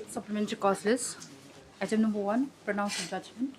Supplementary cause list. Item number 1, pronounce of judgment.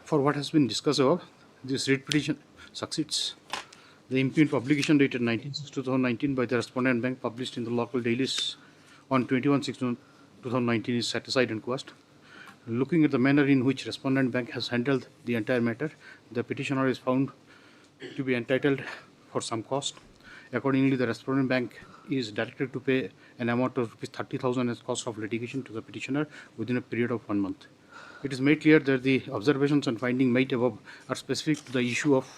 For what has been discussed above, this writ petition succeeds. The impugned publication dated 19/6/2019 by the respondent bank published in the local dailies on 21/6/2019 is set aside and quashed. Looking at the manner in which respondent bank has handled the entire matter, the petitioner is found to be entitled for some cost. Accordingly, the respondent bank is directed to pay an amount of ₹30,000 as cost of litigation to the petitioner within a period of 1 month. It is made clear that the observations and findings made above are specific to the issue of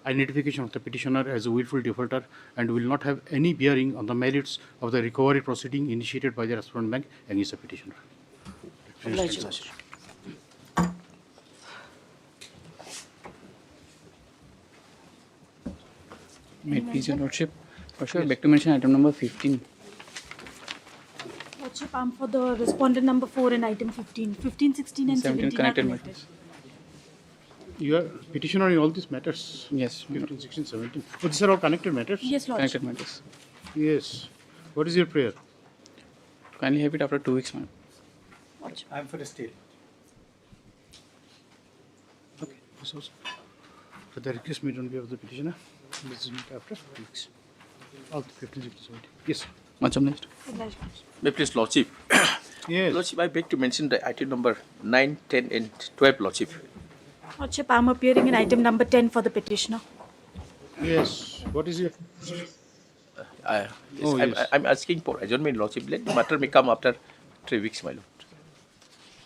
identification of the petitioner as a willful defaulter and will not have any bearing on the merits of the recovery proceeding initiated by the respondent bank against the petitioner. May it please your Lordship. First, I beg to mention item number 15. Lordship, I'm for the respondent number 4 and item 15. 15, 16 and 17 are connected connected. matters. You are petitioner in all these matters? Yes, 15, 16, 17. Oh, these are all connected matters? Yes, Lordship. connected matters. Yes. What is your prayer? Kindly have it after 2 weeks, ma'am. Lordship. I'm for a stay. Okay. So, for the request made on behalf of the petitioner, this is met after 2 weeks. All 15, 16, 17. Yes. Much obliged. Obliged, Lordship. May please, Lordship. Yes. Lordship, I beg to mention the item number 9, 10, and 12, Lordship. Lordship, I'm appearing in item number 10 for the petitioner. Yes. What is your... Yes, Oh, yes. I'm asking for adjournment, Lordship. Let the matter may come after 3 weeks, my Lord.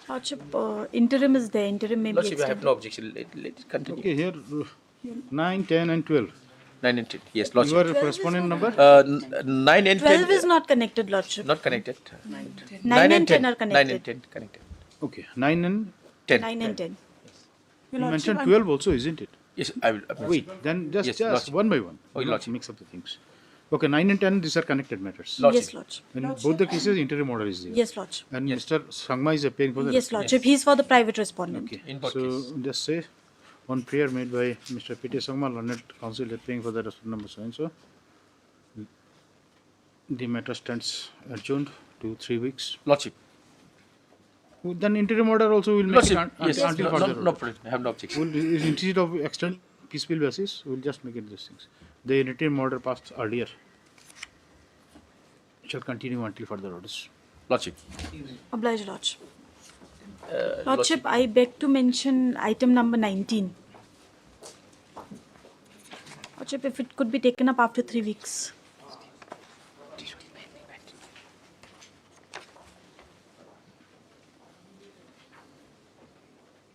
Lordship, interim is there. Interim may be Lordship, I have extended. no objection. Let it continue. Okay, here 9, 10 and 12. 9 and 10. Yes, Your Lordship. correspondent number? 9 and 10. 12 is not connected, Lordship. Not connected. 9 and 10 are 9 connected. and 10 connected. Okay, 9 and 10. 9 and 10. you mentioned 12 also, isn't it? Yes, I will. Wait, then just, Yes, just Lordship. one by one. Oh, Do not Lordship. mix up the things. Okay, 9 and 10, these are connected matters. Lordship. Yes, Lordship. In both the cases, interim order is there. Yes, Lordship. And Mr. Sangma is appearing for the... Yes, Lordship. He's for the private respondent. Okay, In both so cases. just say one prayer made by Mr. P.T. Sangma, learned counsel appearing for the respondent number so and so. The matter stands adjourned to 3 weeks. Lordship. Then interim order also will make Lordship. it Yes, until no, further no, order. no problem. I have no objection. We'll, instead of extend peaceful basis, we'll just make it these things. The interim order passed earlier shall continue until further orders. Lordship. Obliged, Lordship. Lordship, I beg to mention item number 19. Lordship, if it could be taken up after 3 weeks.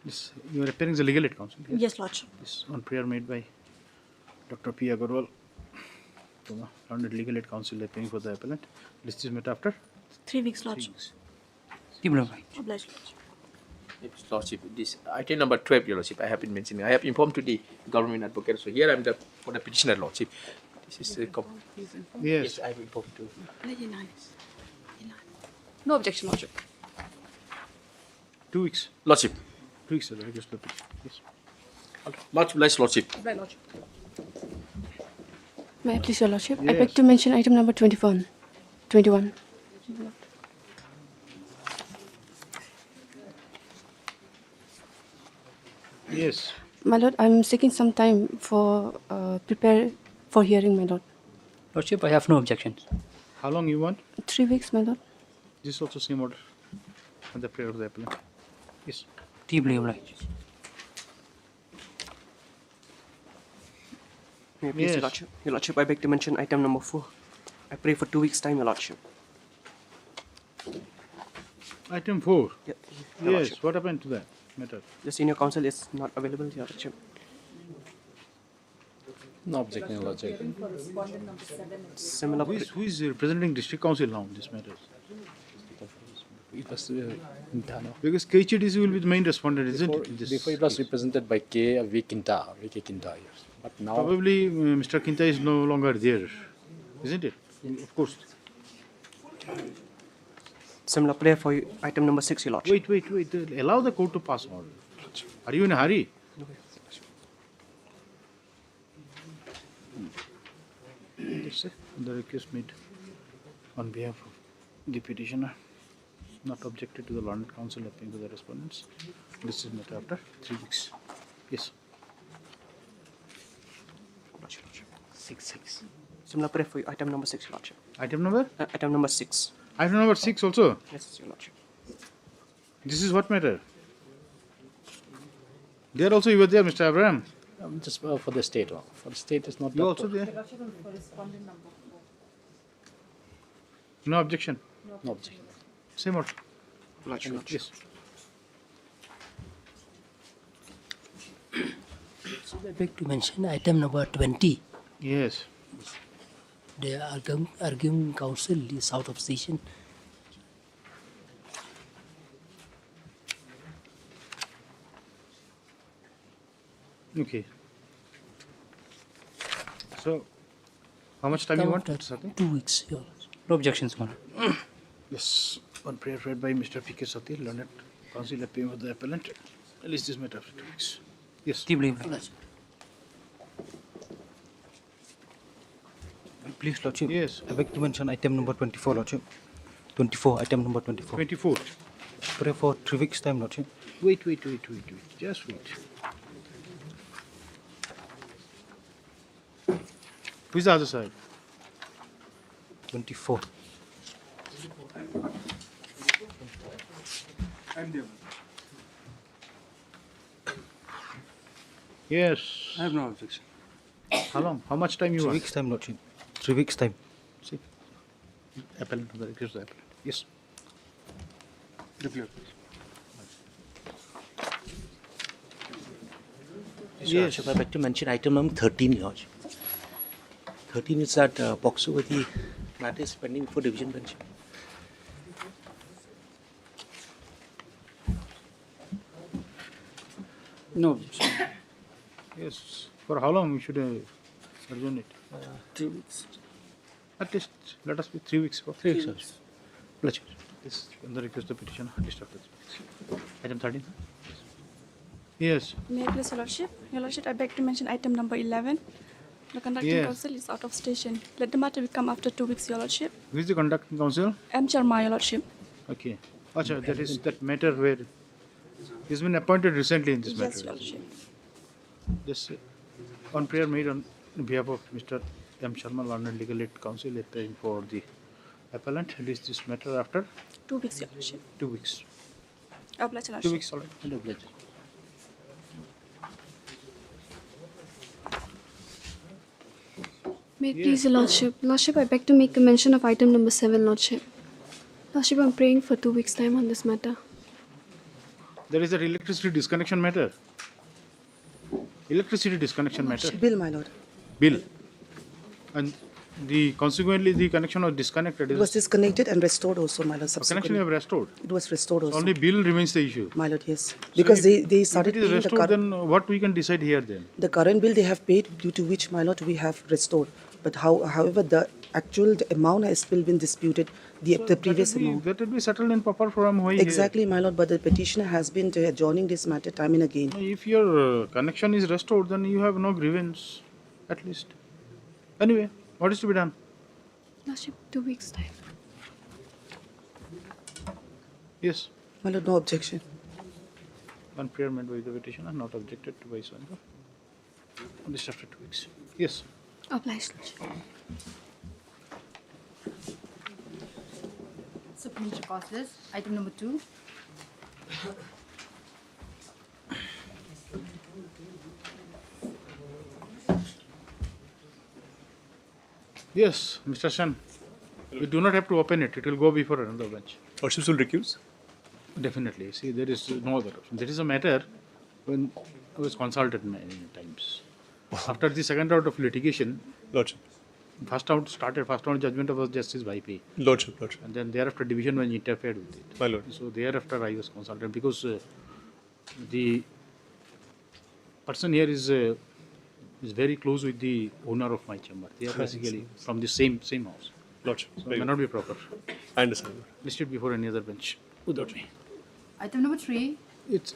Yes, you are appearing as a legal aid counsel. Yes, Lordship. This on prayer made by Dr. P. Agarwal, learned legal aid counsel appearing for the appellant. List is met after 3 weeks, Lordship. Obliged, Lordship. Yes, Lordship, this item number 12, Your Lordship, I have been mentioning. I have informed to the government advocate. So here I am for the petitioner, Lordship. This is Yes. I have informed to. No objection, Lordship. 2 weeks. Lordship. 2 weeks, sir. I guess the petition. Yes. Much obliged, Lordship. Obliged, Lordship. May I please, Your Lordship? I Yes. beg to mention item number 21. 21. Yes. My Lord, I'm seeking some time for prepare for hearing, my Lord. Lordship, I have no objections. How long you want? 3 weeks, my Lord. This also same order on the prayer of the appellant. Yes. Deeply obliged. May I please, Yes. Your Lordship? Your Lordship, I beg to mention item number 4. I pray for 2 weeks' time, Your Lordship. Item 4. Your Yes. Lordship. What happened to that matter? The senior counsel is not available, Your Lordship. No objection, Your Lordship. Similar. Who is representing district council now in this matter? It was Quintana. Because KHDC will be the main respondent, isn't Before, it? in this before it was case? represented by V. Quinta, yes. But now, Probably Mr. Quinta is no longer there, isn't it? Of course. Similar prayer for item number 6, Your Lordship. Wait. Allow the court to pass on. Are you in a hurry? That's it. The request made on behalf of the petitioner, not objected to the learned counsel appearing to the respondents. This is matter after 3 weeks. Yes. Six. Similar prayer for item number 6, Your Lordship. Item number? Item number 6. Item number 6 also. Yes, Your Lordship. This is what matter? There also you were there, Mr. Abraham. just for the state. For the state is not. You also there? No objection. No objection. Same order. Yes. So I beg to mention item number 20. Yes. The arguing counsel is out of session. Okay. So, how much time you want? After Sati? 2 weeks. Your no objections, Honor. Yes. One prayer read by Mr. P.K. Sati, learned counsel appearing for the appellant. Release this matter after 2 weeks. Yes. Deeply obliged. Please, Lordship. Yes. I beg to mention item number 24, Lordship. 24, item number 24. 24. Pray for 3 weeks' time, Lordship. Wait. Just wait. Who is the other side? 24. Yes. I have no objection. How long? How much time you 3 want? weeks' time, Lordship. 3 weeks' time. See. Appellant to the request of the appellant. Yes. Yes. Lordship, I beg to mention item number 13, Lordship. 13 is that Boxovati matter is pending for division bench. No objection. Yes. For how long we should adjourn it? 3 weeks. At least let us be 3 weeks. For 3 weeks, Lordship. Pleasure. This on the request of the petitioner. At least after 3 weeks. Item 13. Yes. May I please, Your Lordship? Your Lordship, I beg to mention item number 11. The conducting Yes. counsel is out of station. Let the matter come after 2 weeks, Your Lordship. Who is the conducting counsel? M. Sharma, Your Lordship. Okay. Acha, that is that matter where he's been appointed recently in this Yes, matter. Your Lordship. This on prayer made on behalf of Mr. M. Sharma, London Legal Aid Counsel, appearing for the appellant. Release this matter after 2 weeks, Your Lordship. 2 weeks. Obliged, Your 2 Lordship. weeks, all right. And obliged. May it please, Your Lordship. Lordship, I beg to make a mention of item number 7, Lordship. Lordship, I'm praying for 2 weeks' time on this matter. There is an electricity disconnection matter. Electricity disconnection matter. Bill, my lord. Bill. And consequently the connection was disconnected. It was disconnected and restored also, my lord. The connection Subsequently, you have restored. it was restored also, Only bill remains the issue. my lord. Yes, So because if- they if started it is paying the restored, current, then what we can decide here then? the current bill they have paid, due to which, my lord, we have restored. But however, the actual amount has still been disputed. The previous amount. That will be settled in proper forum. Why Exactly, my lord. But the petitioner has been adjourning this matter time and again. here? If your connection is restored, then you have no grievance, at least. Anyway, what is to be done? Lordship, 2 weeks' time. Yes. My lord, no objection. One prayer made by the petitioner, not objected to by Swanka. This after 2 weeks. Yes. Obliged, Lordship. Supplementary causes. Item number 2. Yes, Mr. Shan. We do not have to open it. It will go before another bench. Lordships will recuse? Definitely. See, there is no other option. There is a matter when I was consulted many times. After the second round of litigation, Lordship. first round judgment of Justice Bhaipe. Lordship, Lordship. And then thereafter division bench interfered with it. My lord. So thereafter I was consulted because the person here is very close with the owner of my chamber. They are basically from the same house. Lordship. So it may not be proper. I understand. Listed before any other bench without me. Item number 3. It's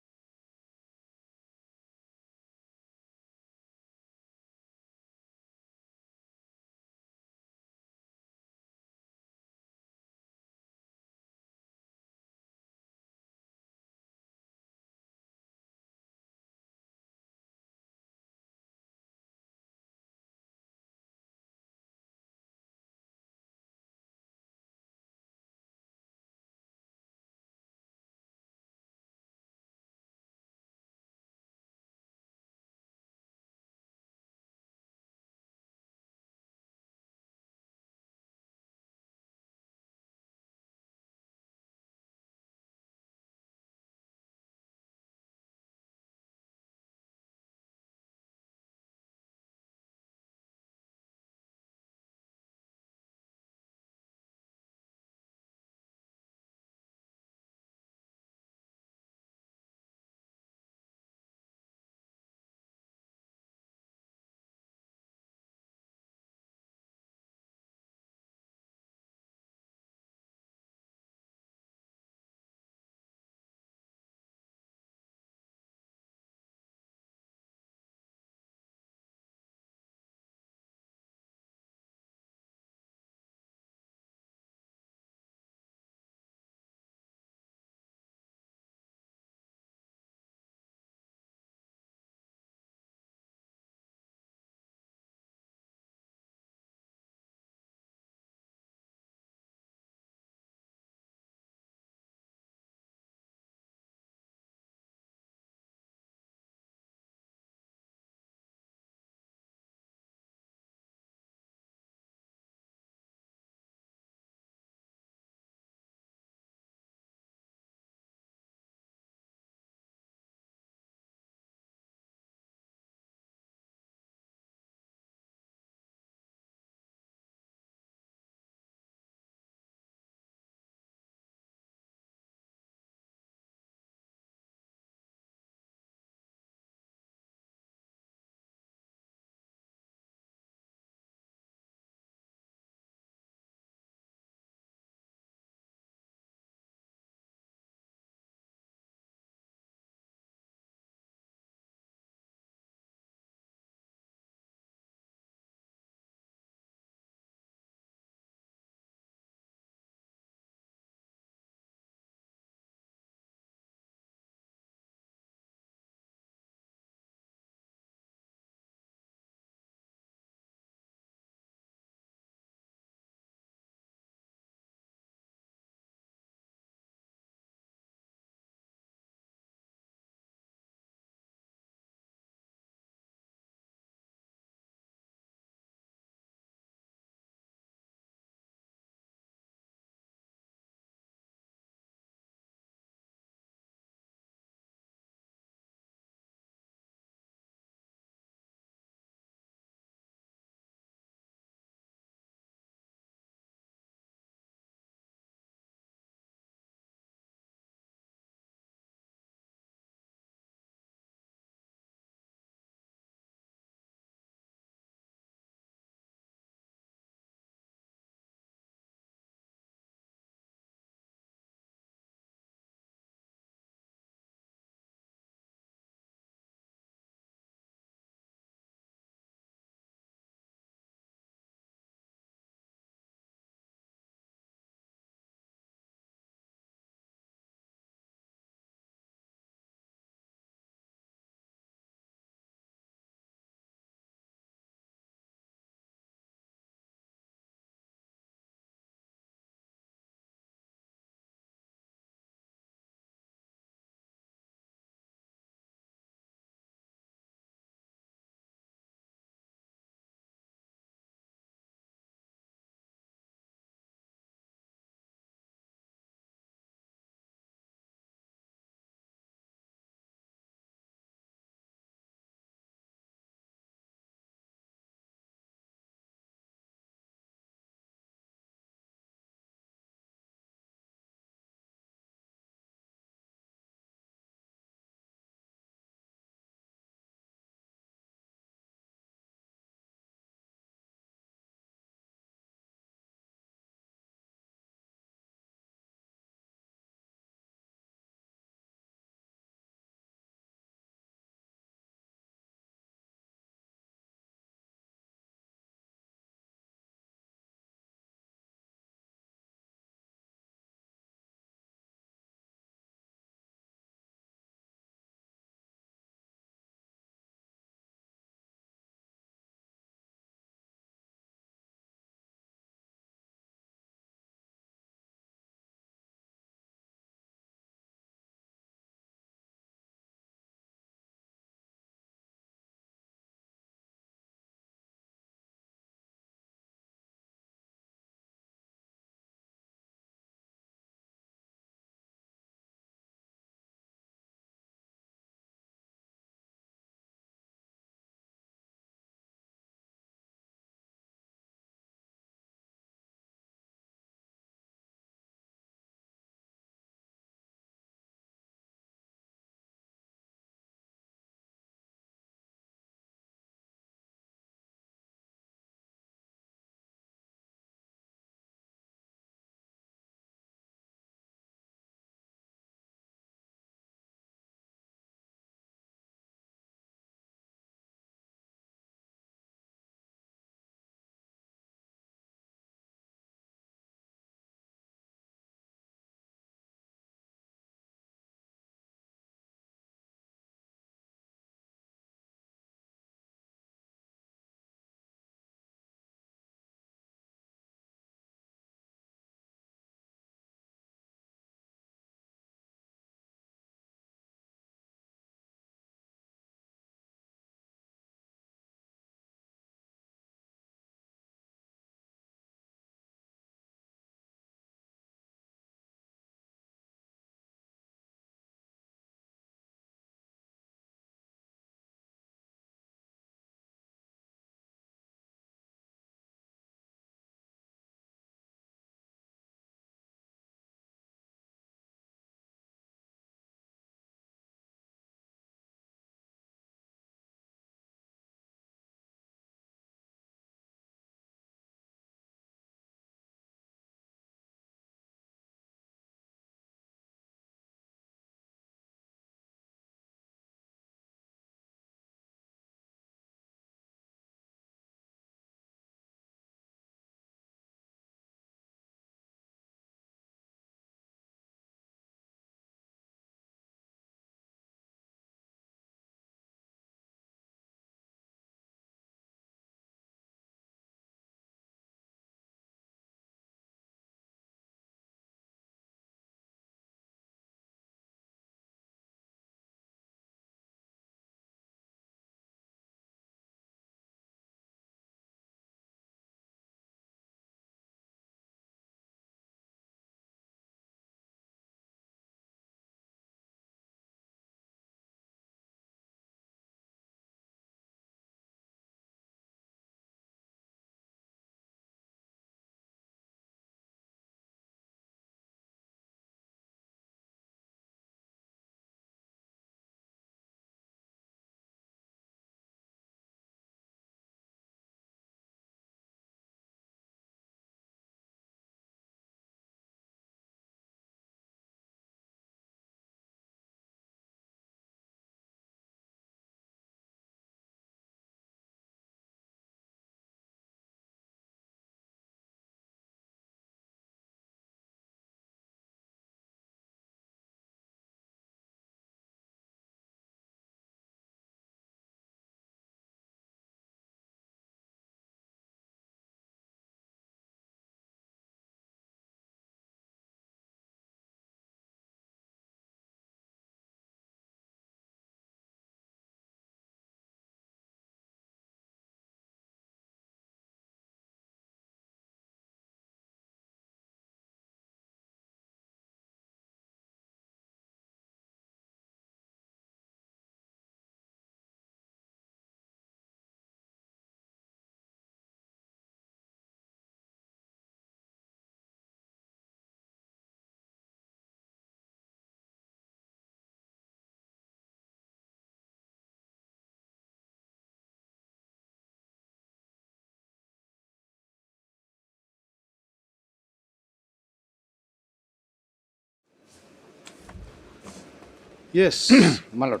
Yes, My lord.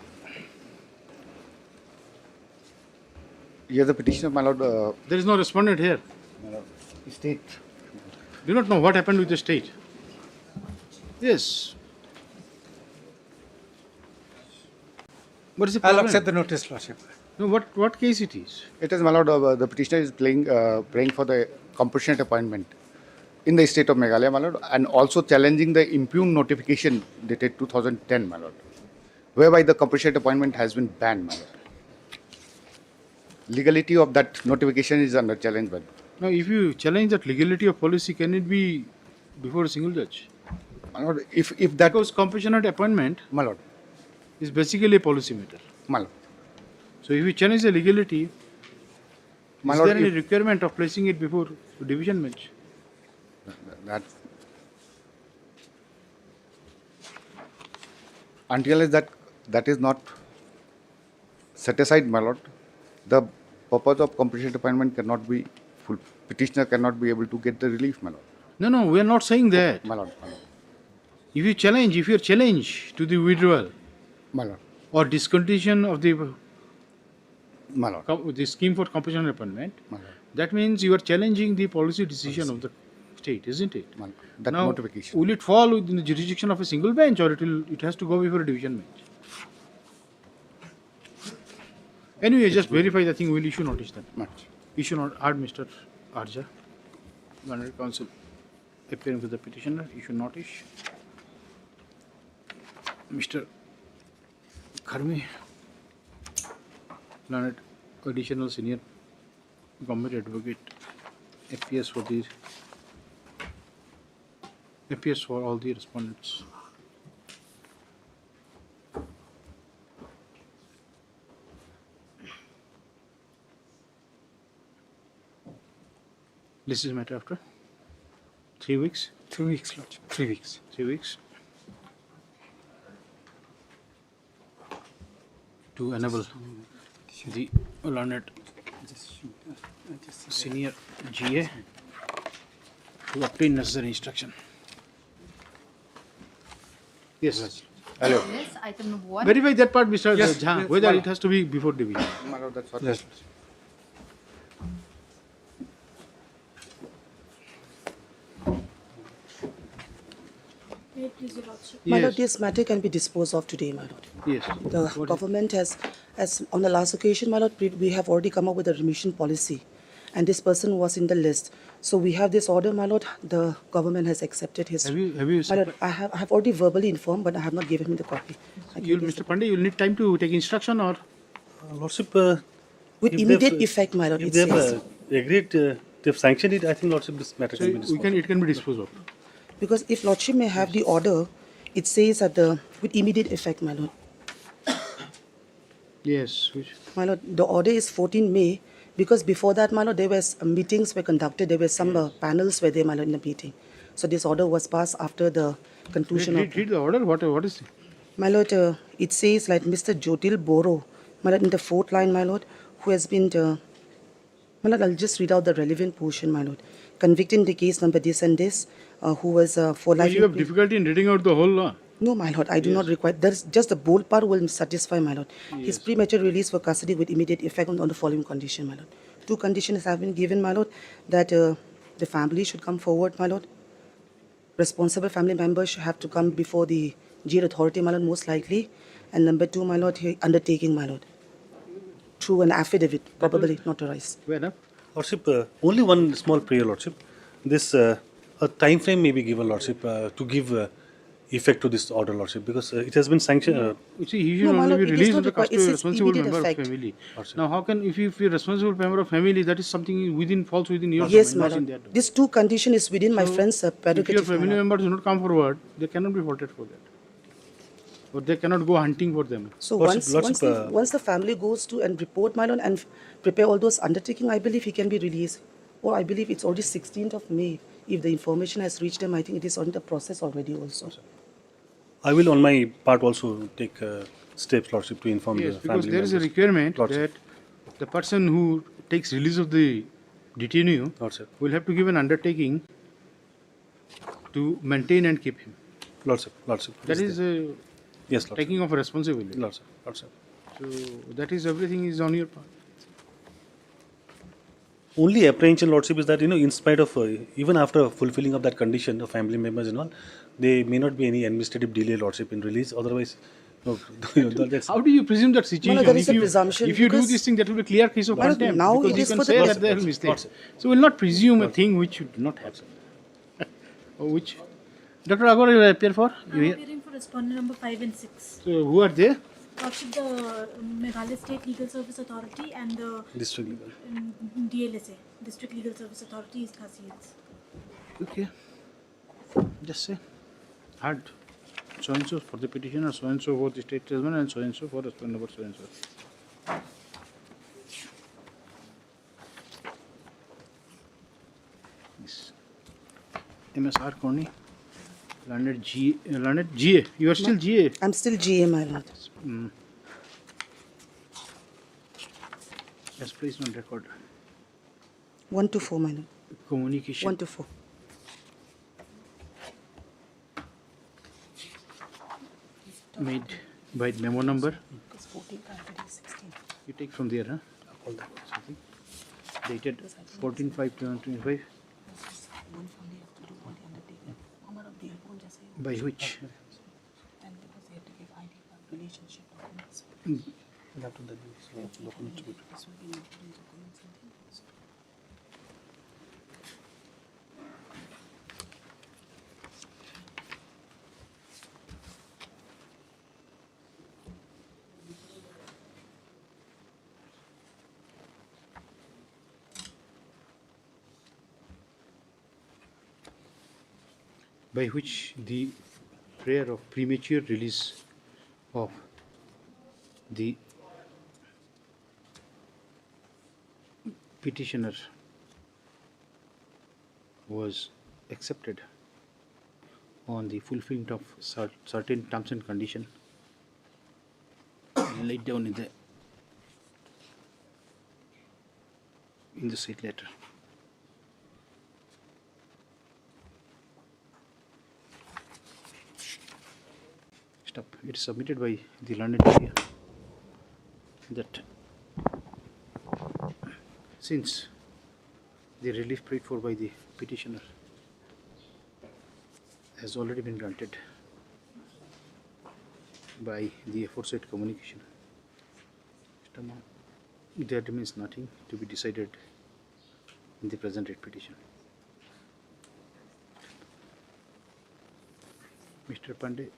Here the petitioner, my lord, there is no respondent here. state. Do not know what happened with the state. Yes. What is the problem? I'll accept the notice, Lordship. No, what case it is? It is, my lord, the petitioner is praying for the compassionate appointment in the state of Meghalaya, my lord, and also challenging the impugned notification dated 2010, my lord, whereby the compassionate appointment has been banned, my lord. Legality of that notification is under challenge, my lord. Now, if you challenge that legality of policy, can it be before a single judge? My lord, if that Because compassionate appointment my lord, is basically a policy matter. my lord, So, if you challenge the legality, my is lord, there any if requirement of placing it before the division bench? that until that is not set aside, my lord, the purpose of compassionate appointment cannot be full. Petitioner cannot be able to get the relief, my lord. No, we are not saying that. My lord, my lord, If your challenge to the withdrawal my lord, or discontinuation of my lord, the scheme for compassionate appointment, my lord, that means you are challenging the policy decision of the state, isn't it? my lord. That Now, notification. will it fall within the jurisdiction of a single bench, or it has to go before a division bench? Anyway, just verify the thing. We'll issue notice then. Much. Issue not add Mr. Arja, Learned Counsel, appearing with the petitioner. Issue notice. Mr. Kharmi, Learned Additional Senior Government Advocate, FPS for all the respondents. This is matter after 3 weeks. 2 weeks, Lordship. 3 weeks. 3 weeks to enable the learned senior GA to obtain necessary instruction. Yes. Hello. Yes, item number 1. Verify that part, Mr. Yes, Jha, yes, whether madam. it has to be before division. My lord, that's what. Yes. May it please your Lordship. My lord, Yes. this matter can be disposed of today, my lord. Yes. The What is- government has on the last occasion, my lord, we have already come up with a remission policy, and this person was in the list. So we have this order, my lord. The government has accepted his. Have you My lord, I have already verbally informed, but I have not given him the copy. I you'll, can Mr. Pandey, you'll need time to take instruction, or Lordship, with if immediate they've, effect, my lord. if It they've says agreed, they've sanctioned it, I think Lordship, this matter so can be disposed. it can be disposed of. because if lordship may have the order, it says that with immediate effect, my lord. Yes. My lord, the order is 14 May. Because before that, my lord, there was meetings were conducted. There were some panels were there, my lord, in the meeting. So this order was passed after the conclusion of. Read the order. What is it? My lord, it says like Mr. Jotil Boro, my lord, in the fourth line, my lord, who has been. My lord, I'll just read out the relevant portion, my lord. Convicted in the case number this and this, who was for life. You have difficulty in reading out the whole law. No, my lord, I do not require. There's just the bold part will satisfy, my lord. His premature release for custody with immediate effect on the following condition, my lord. 2 conditions have been given, my lord, that the family should come forward, my lord. Responsible family members should have to come before the jail authority, my lord, most likely. And number 2, my lord, undertaking, my lord, through an affidavit, probably notarized. Fair enough. Lordship, only one small prayer, Lordship. This, a time frame may be given, Lordship, to give effect to this order, Lordship, because it has been sanctioned. You see, he should No, my only lord, be it is released not with the required. It custody of says responsible immediate member effect. of family. Now, how can if you're a responsible member of family, that is something falls within your Yes, domain, my not in lord. their This 2 condition is within my So, friend's If your prerogative, my family lord. members do not come forward, they cannot be faulted for that. Or they cannot go hunting for them. So Lordship, once the family goes to and report, my lord, and prepare all those undertaking, I believe he can be released. Or I believe it's already 16th of May. If the information has reached him, I think it is on the process already also. I will, on my part, also take steps, Lordship, to inform Yes, the because family there is a members. requirement Lordship. that the person who takes release of the detainee Lordship. will have to give an undertaking to maintain and keep him. Lordship. That is Yes, Lordship. taking of responsibility. Lordship. Lordship. So that is everything is on your part. Only apprehension, Lordship, is that, in spite of, even after fulfilling of that condition of family members and all, there may not be any administrative delay, Lordship, in release. Otherwise, no, that's How do you presume that situation? there is a presumption if you do because- this thing, that will be clear case of Well, contempt. now because it you is can for the say pers- that there are mistakes. So we'll not presume a thing which should not happen. Or which, Dr. Agor, you appear for? You I'm here? appearing for respondent number 5 and 6. So who are there? Lordship, the Meghalaya State Legal Service Authority and the district legal. DLSA, District Legal Service Authority is Khasiyats. Okay. Just say, had so and so for the petitioner, so and so for the state judgment, and so for respondent number so and so. Yes. MSR Corny, landed GA. You are still GA. I'm still GA, my lord. As placed on record. 1 to 4, my lord. Communication 1 to 4. made by the memo number. You take from there, huh? All that. Something. Dated 14/5/2025. By which? By which the prayer of premature release of the petitioner was accepted on the fulfillment of certain terms and conditions laid down in the said letter. Stop. It is submitted by the learned media that since the relief prayed for by the petitioner has already been granted by the aforesaid communication, there remains nothing to be decided in the present writ petition. Mr. Pandey,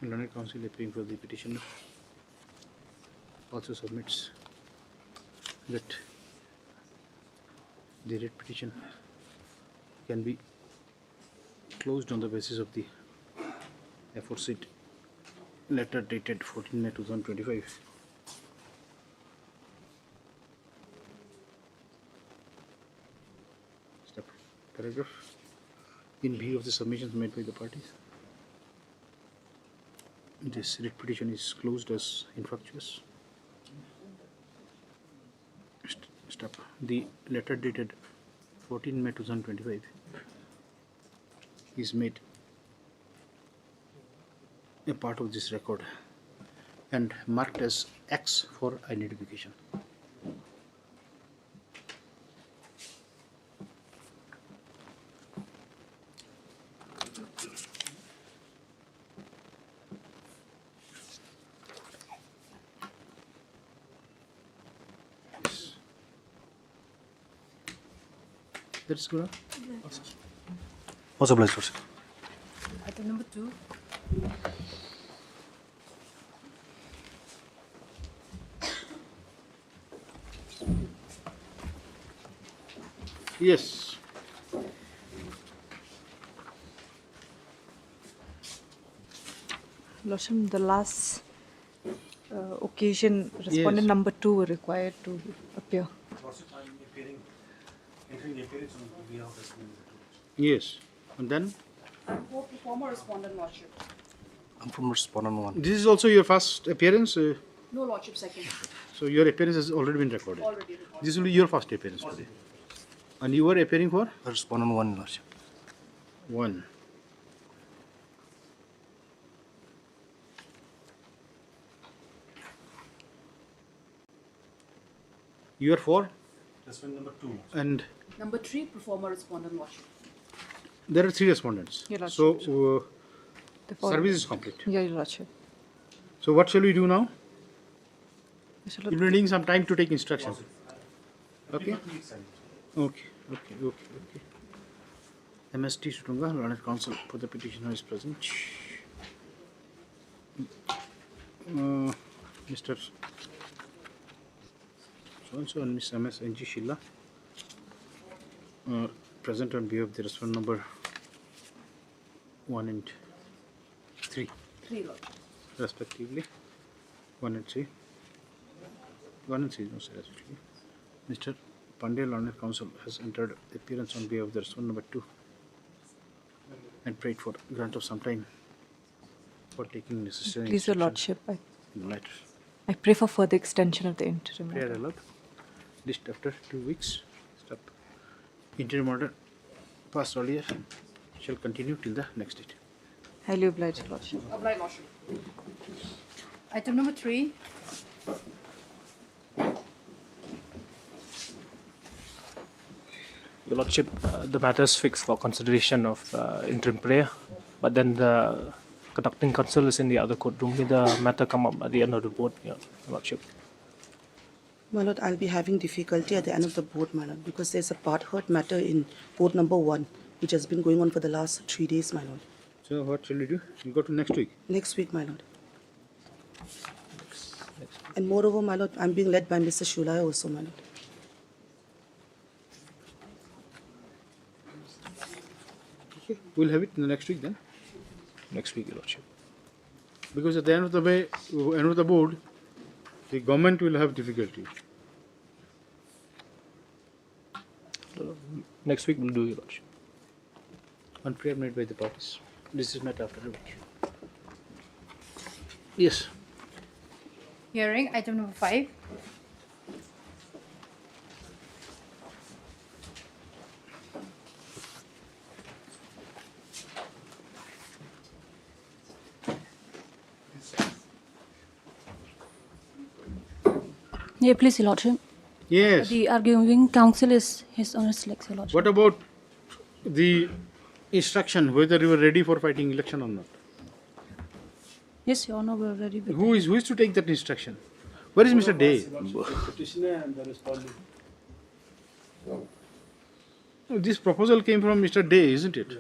learned counsel appearing for the petitioner, also submits that the writ petition can be closed on the basis of the aforesaid letter dated 14 May 2025. Step. Paragraph. In view of the submissions made by the parties, this writ petition is closed as infructuous. Step. The letter dated 14 May 2025 is made a part of this record and marked as X for identification. That's good. What's obliged, Lordship? Item number 2. Yes. Lordship, the last occasion, respondent Yes. number 2 were required to appear. Yes. And then Former respondent, Lordship. I'm from respondent 1. this is also your first appearance. No, Lordship, second. So your appearance has already been recorded. Already recorded. This will be your first appearance today. And you were appearing for Respondent 1, Lordship. 1. You are for? Respondent number 2. And Number 3, performer respondent lordship. there are 3 respondents. Your lordship. So, service is complete. Your lordship. So what shall we do now? We shall You're needing some time to take instruction. Okay? Okay. MST Sutunga, Learned Counsel for the petitioner is present. Mr. So-and-so and Miss MS NG Shilla present on behalf of the respondent number 1 and 3. 3 lordship. Respectively. 1 and 3. 1 and 3 is no sir, actually. Mr. Pandey, Learned Counsel, has entered appearance on behalf of the respondent number 2 and prayed for grant of some time for taking necessary Please, your instruction lordship, in the matter. I pray for further extension of the interim Prayer order. allowed. List after 2 weeks. Stop. Interim order passed earlier shall continue till the next date. Highly obliged, your lordship. Obliged, lordship. Item number 3. Your Lordship, the matter is fixed for consideration of interim prayer, but then the conducting counsel is in the other courtroom. May the matter come up at the end of the board, Your Lordship? My lord, I'll be having difficulty at the end of the board, my lord, because there's a part heard matter in board number 1, which has been going on for the last 3 days, my lord. So what shall we do? We'll go to next week. Next week, my lord. And moreover, my lord, I'm being led by Mr. Shulai also, my lord. Okay, we'll have it in the next week then. Next week, Your Lordship. Because at the end of the way, end of the board, the government will have difficulty. Next week we'll do, Your Lordship. On prayer made by the parties. This is met after the week. Yes. Hearing item number 5. Yeah, please, Your Lordship. Yes. The arguing counsel is His Honour's Lex, Your Lordship. What about the instruction, whether you were ready for fighting election or not? Yes, Your Honour, we are ready. With Who is to take that instruction? Where is Mr. Day? Petitioner and the respondent. No, this proposal came from Mr. Day, isn't it? Yes.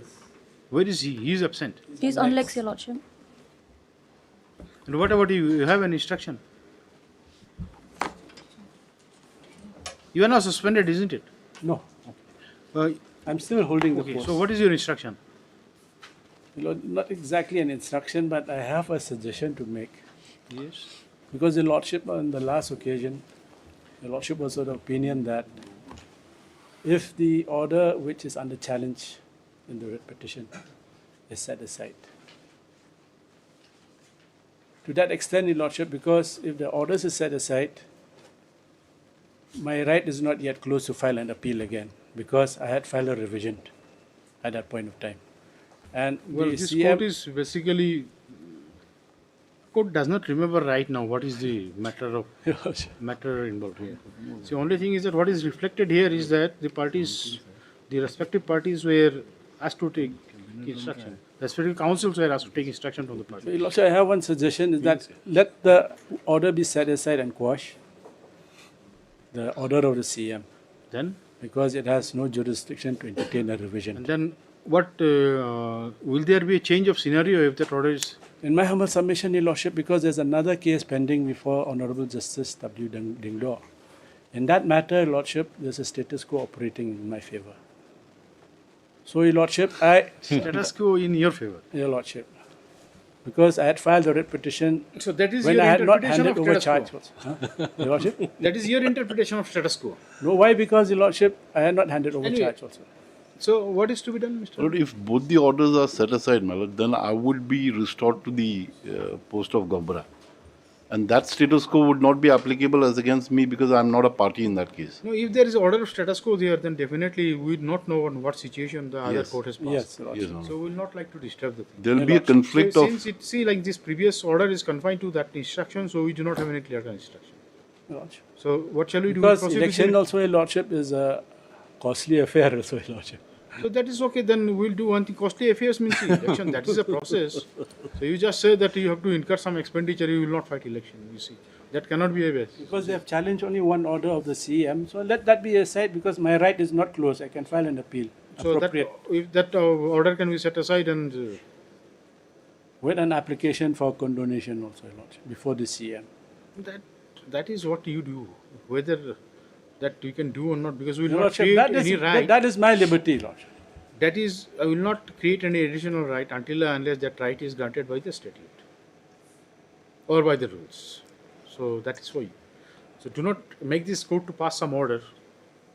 Where is he? He is absent. He is on Lex, Your Lordship. And what about you? You have an instruction. You are not suspended, isn't it? No. Uh, I'm still holding the okay, post. so what is your instruction? Not exactly an instruction, but I have a suggestion to make. Yes. Because the Lordship, on the last occasion, the Lordship was of the opinion that if the order which is under challenge in the writ petition is set aside. To that extent, Your Lordship, because if the orders is set aside, my right is not yet closed to file an appeal again, because I had filed a revision at that point of time. And Well, the this CM court is basically, court does not remember right now what is the matter involved here. The only thing is that what is reflected here is that the parties, the respective parties were asked to take instruction. The respective councils were asked to take instruction from the So, party. Your Lordship, I have one suggestion, is that let the order be set aside and quash the order of the CM. Then? Because it has no jurisdiction to entertain a revision. And then what, will there be a change of scenario if that order is? In my humble submission, Your Lordship, because there's another case pending before Honorable Justice W. Dingdor. In that matter, Your Lordship, there's a status quo operating in my favor. So, Your Lordship, Status quo in your favor? Your Lordship. Because I had filed the writ petition So that is when your I had not interpretation handed of over status charge. quo. Huh? Your Lordship? That is your interpretation of status quo. No, why? Because, Your Lordship, I had not handed over Anyway. charge also. So what is to be done, Mr. Lord, if both the orders are set aside, my lord, then I would be restored to the post of Gabra. And that status quo would not be applicable as against me because I am not a party in that case. No, if there is order of status quo there, then definitely we would not know on what situation the other court has passed. Yes, Lord. Yes, So we will not like to disturb the thing. There will be a conflict So of... since it, see, like this previous order is confined to that instruction, so we do not have any clear instruction. Lordship. So what shall we do? Because Proceed with election it? also, Your Lordship, is a costly affair also, Your Lordship. So that is okay, then we'll do one thing. Costly affairs means election, that is a process. So you just say that you have to incur some expenditure, you will not fight election, you see. That cannot be a base. Because they have challenged only one order of the CM, so let that be aside because my right is not closed. I can file an appeal. So that, if that order can be set aside and... with an application for condonation also, Your Lordship, before the CM. That is what you do. Whether that you can do or not, because we will Your not Lordship, create that is, any right. that is my liberty, Lordship. That is, I will not create any additional right until and unless that right is granted by the statute or by the rules. So that is for you. So do not make this court to pass some order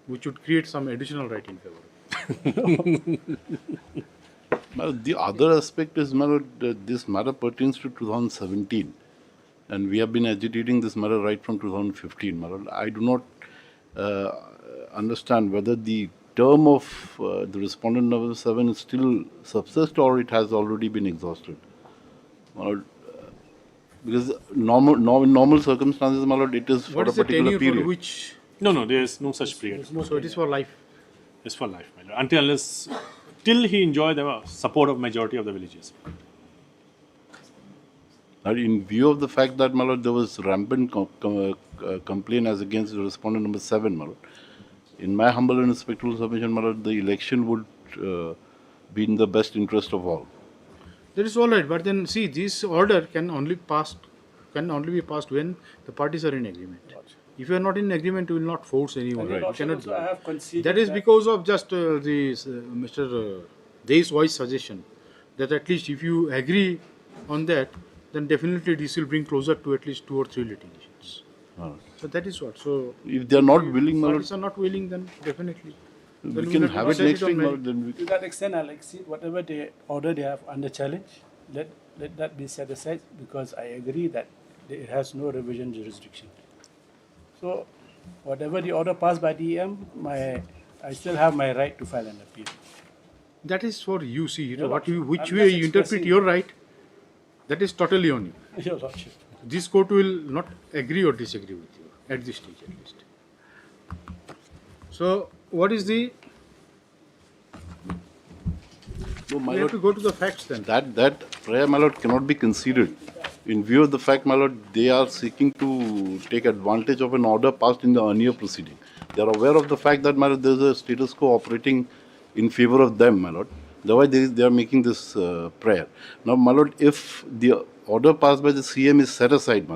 which would create some additional right in favor. Well, the other aspect is, this matter pertains to 2017, and we have been agitating this matter right from 2015. I do not understand whether the term of the respondent number 7 is still subsist or it has already been exhausted. Because normal circumstances, it is for What a is the particular tenure period. for which? No, there is no such period. So it is for life. It's for life, my lord. Until unless, till he enjoy the support of majority of the villages. In view of the fact that, there was rampant complaint as against the respondent number 7, in my humble and respectful submission, the election would be in the best interest of all. That is all right, but then see, this order can only be passed when the parties are in agreement. If you are not in agreement, you will not force anyone. Right. You cannot Also, I have conceded that is because of just Mr. Dey's wise suggestion that at least if you agree on that, then definitely this will bring closer to at least 2 or 3 litigations. So that is what. So if they are not willing, parties are not willing, then definitely. We can have it next week. To that extent, I'll accede whatever order they have under challenge. Let that be set aside because I agree that it has no revision jurisdiction. So, whatever the order passed by DEM, I still have my right to file an appeal. That is for you. See, Your which Lordship, way you interpret your right, that is totally on you. Your Lordship. This court will not agree or disagree with you at this stage, at least. So, what is the? No, we have to go to the facts then. That prayer, cannot be considered. In view of the fact, they are seeking to take advantage of an order passed in the earlier proceeding. They are aware of the fact that, there is a status quo operating in favor of them, That's why they are making this prayer. Now, if the order passed by the CM is set aside,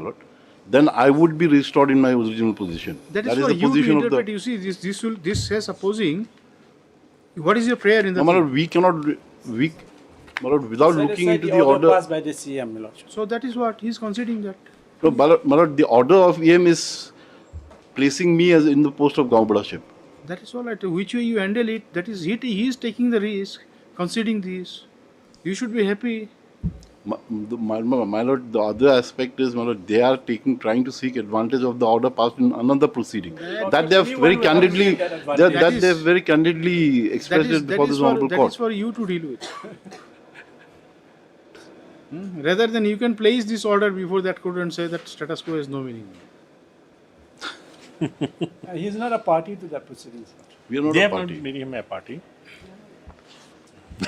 then I would be restored in my original position. That is for the you position to interpret. You see, this says supposing. What is your prayer in the? No, we cannot. Without looking into the order passed by the CM, my Lordship. So that is what he is conceding that. No, the order of EM is placing me as in the post of Gaumbraship. That is all right. Which way you handle it, that is it. He is taking the risk, conceding this. You should be happy. My lord, the other aspect is, they are trying to seek advantage of the order passed in another proceeding. That they have very candidly, they have very candidly expressed it before this honorable court. That is for you to deal with. Rather than you can place this order before that court and say that status quo has no meaning. He is not a party to that proceedings. We are not They a have party. not made him a party.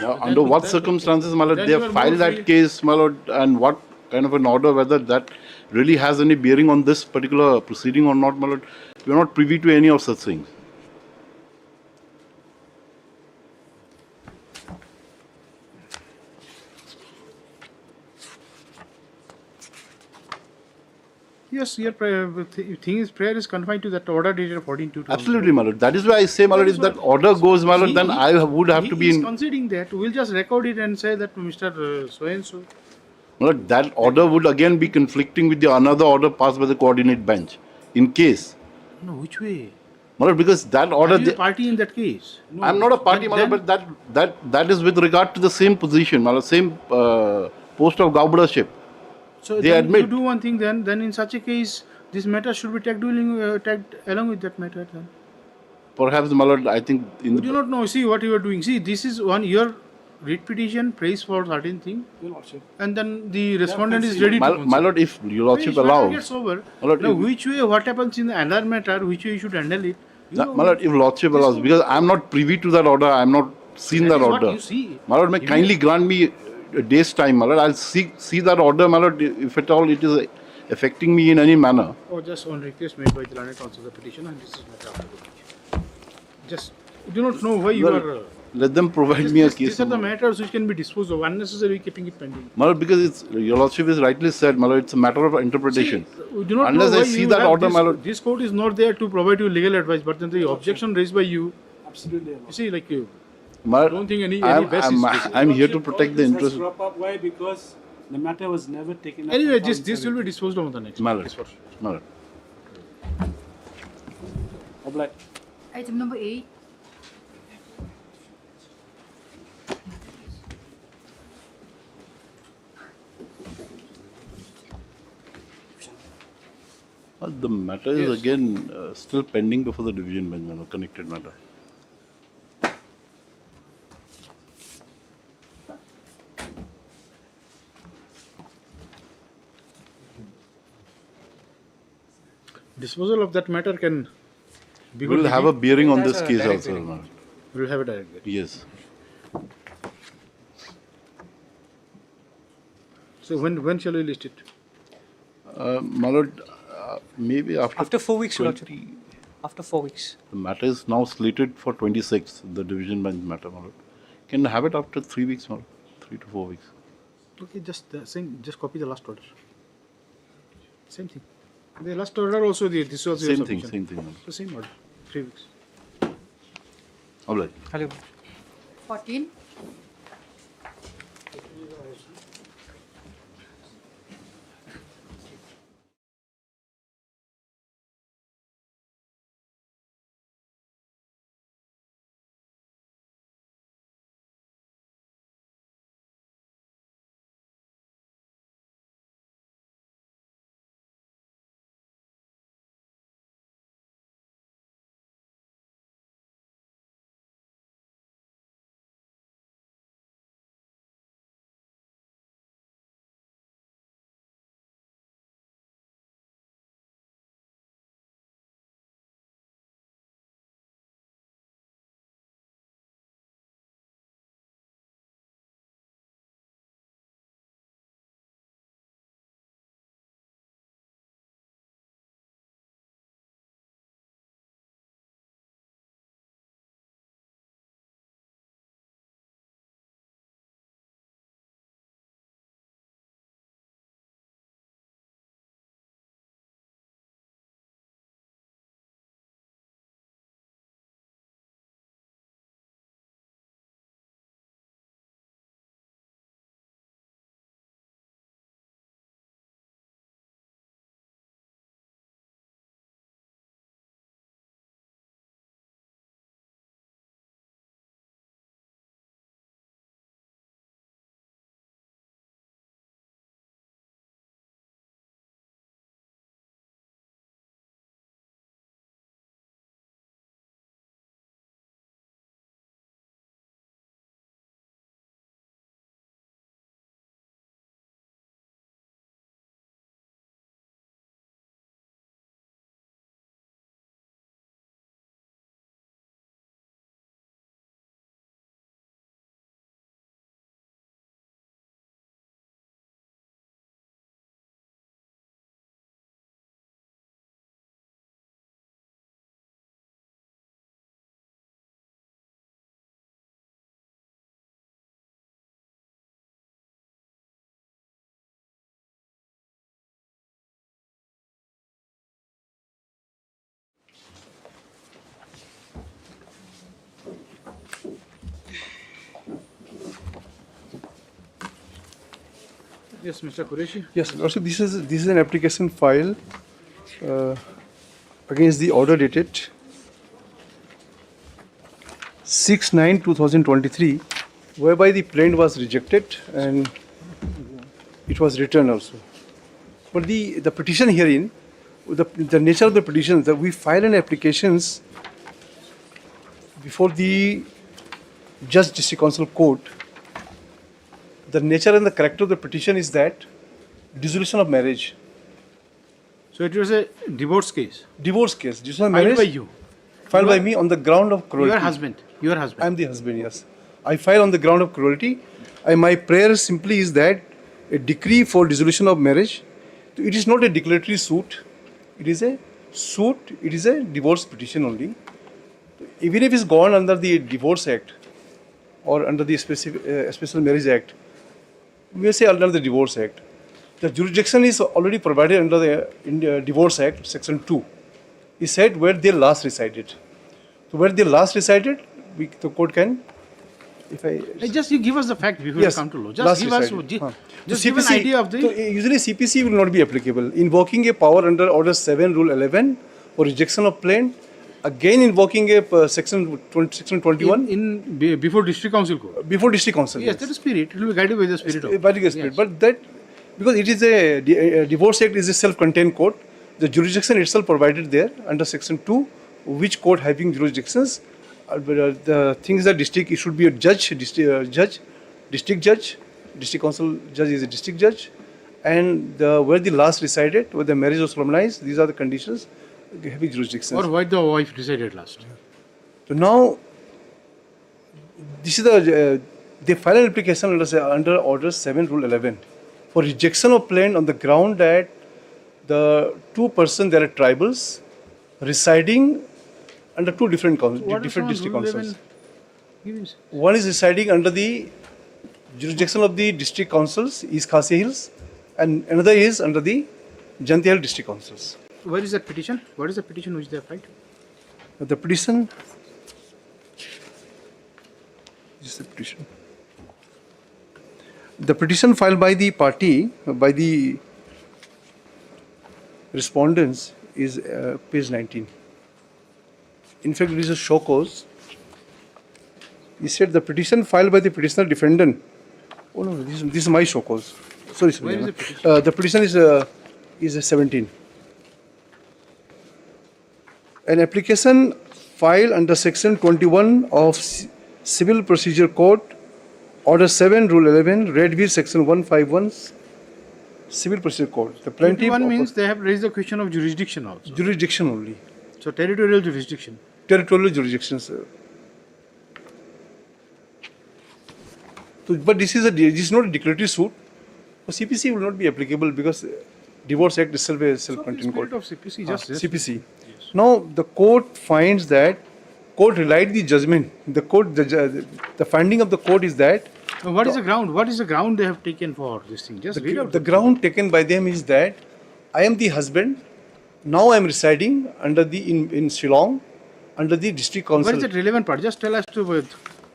Now, under what circumstances, they have filed that case, and what kind of an order, whether that really has any bearing on this particular proceeding or not, we are not privy to any of such things. Yes, your prayer is confined to that order dated 14/2. Absolutely, my lord. That is why I say, my lord, if that order goes, my lord, then I would have to be He is in. conceding that. We'll just record it and say that Mr. So-and-so. My lord, that order would again be conflicting with the another order passed by the coordinate bench. In case. No, which way? My lord, because that order. Are you a party in that case? No, I'm not a party, my lord, but that is with regard to the same position, my lord, same post of Gaubardship. So they then admit. you do one thing then in such a case, this matter should be tagged along with that matter then. Perhaps, my lord, I think You do not know. See what you are doing. See, this is one, your read petition, prays for certain thing, Your Lordship. and then the respondent is ready to My concede. lord, if your lordship Each matter allows, gets over. my lord, Now, if- which way, what happens in the other matter, which way you should handle it? my lord, if lordship allows, because I am not privy to that order, I am not seen That that is what order. you see. My lord, may If kindly you- grant me a day's time, my lord. I'll see that order, my lord, if at all it is affecting me in any manner. Or just on request made by the learned counsel, the petition, and this is matter of the Just do not know why you Well, are. let them provide me a case. These are the matters which can be disposed of, unnecessarily keeping it pending. My lord, because it's, your lordship is rightly said, my lord, it's a matter of interpretation. We do not Unless know why I see you that have order, this, my lord. This court is not there to provide you legal advice, but then the objection raised by you. Absolutely. You see, like you. My, don't think any I'm, basis. I'm here to protect the This has interest. crop up. Why? Because the matter was never taken up. Anyway, in this will be disposed of on the next. My lord. My lord. Obliged. Item number 8. The matter is again still pending before the division bench, my lord, connected matter. Disposal of that matter can be We will have a bearing on this case also, my lord. We will have a direct bearing. Yes. So when shall we list it? My lord, maybe after 4 weeks, Your 20 Lordship. After 4 weeks. The matter is now slated for 26th, the division bench matter, my lord. Can have it after 3 weeks, my lord. 3 to 4 weeks. Okay, just just copy the last order. Same thing. The last order also this was your Same thing, submission. same thing, my lord. So same order. 3 weeks. Obliged. Hello. 14. Yes, Mr. Qureshi. Yes, Lordship, this is an application file against the order dated 6/9/2023, whereby the plaint was rejected and it was returned also. But the petition herein, the nature of the petition, that we file an applications before the Judge District Council Court the nature and the character of the petition is that dissolution of marriage. So it was a divorce case. Divorce case. Dissolution of Filed marriage. by you. Filed by me on the ground of cruelty. Your husband. Your husband. I am the husband, yes. I file on the ground of cruelty. My prayer simply is that a decree for dissolution of marriage, it is not a declaratory suit. It is a suit, it is a divorce petition only. Even if it's gone under the Divorce Act or under the Special Marriage Act, we may say under the Divorce Act. The jurisdiction is already provided under the Divorce Act, Section 2. It said where they last resided. So where they last resided, the court can, if I... Just you give us the fact before Yes, you come to law. Just last give us, resided. just So give an CPC idea of the... So usually CPC will not be applicable. Invoking a power under Order 7, Rule 11 for rejection of plaint, again invoking a Section 21. Before District Council Court. Before District Council. Yes, that is spirit. It will be guided by the spirit of... By the spirit. But that, because it is a Divorce Act is a self-contained court, the jurisdiction itself provided there under Section 2, which court having jurisdictions, the things that district, it should be a judge, district judge, district council judge is a district judge, and where the last resided, where the marriage was solemnized, these are the conditions having jurisdictions. Or why the wife resided last. So now, this is they file an application under Order 7, Rule 11 for rejection of plaint on the ground that the two persons, they are tribals, residing under two different district councils. One is residing under the jurisdiction of the district councils, East Khasi Hills, and another is under the Janti Hill district councils. Where is that petition? What is the petition which they have filed? The petition, this is the petition. The petition filed by the party, by the respondents, is page 19. In fact, it is a show cause. He said the petition filed by the petitioner defendant. Oh no, this is my show cause. Sorry. Where is the petition? The petition is 17. An application filed under Section 21 of Civil Procedure Code, Order 7, Rule 11, read with Section 151 Civil Procedure Code. The plaintiff 21 means they have raised the question of jurisdiction also. Jurisdiction only. So territorial jurisdiction. Territorial jurisdiction, sir. So, but this is not a declaratory suit. So CPC will not be applicable because Divorce Act itself is self-contained court. Of CPC, just CPC. Yes. Now the court finds that court relied the judgment. The court, the finding of the court is that. What is the ground? What is the ground they have taken for this thing? Just read out. The ground taken by them is that I am the husband. Now I am residing under in Shillong, under the district council. What is that relevant part? Just tell us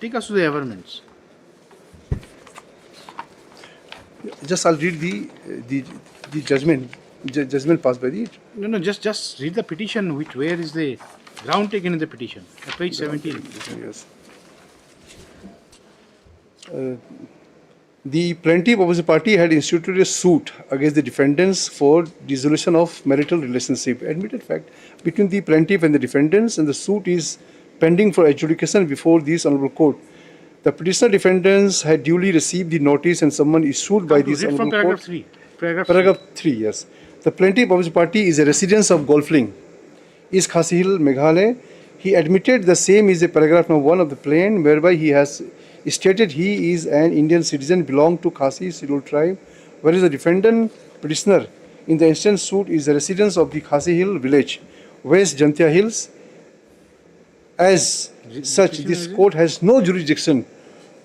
take us to the averments. Just I'll read the judgment. Judgment passed by the. No. Just read the petition. Where is the ground taken in the petition? At page 17. Yes. The plaintiff opposite party had instituted a suit against the defendants for dissolution of marital relationship. Admitted fact between the plaintiff and the defendants, and the suit is pending for adjudication before this honourable court. The petitioner defendants had duly received the notice and summon issued by this honourable court. Paragraph 3. Paragraph 3, yes. The plaintiff opposite party is a resident of Golfling, East Khasi Hill, Meghalaya. He admitted the same is a paragraph number 1 of the plain, whereby he has stated he is an Indian citizen belong to Khasi scheduled tribe, whereas the defendant petitioner in the instant suit is a resident of the Khasi Hill village, West Jantia Hills. As such, this court has no jurisdiction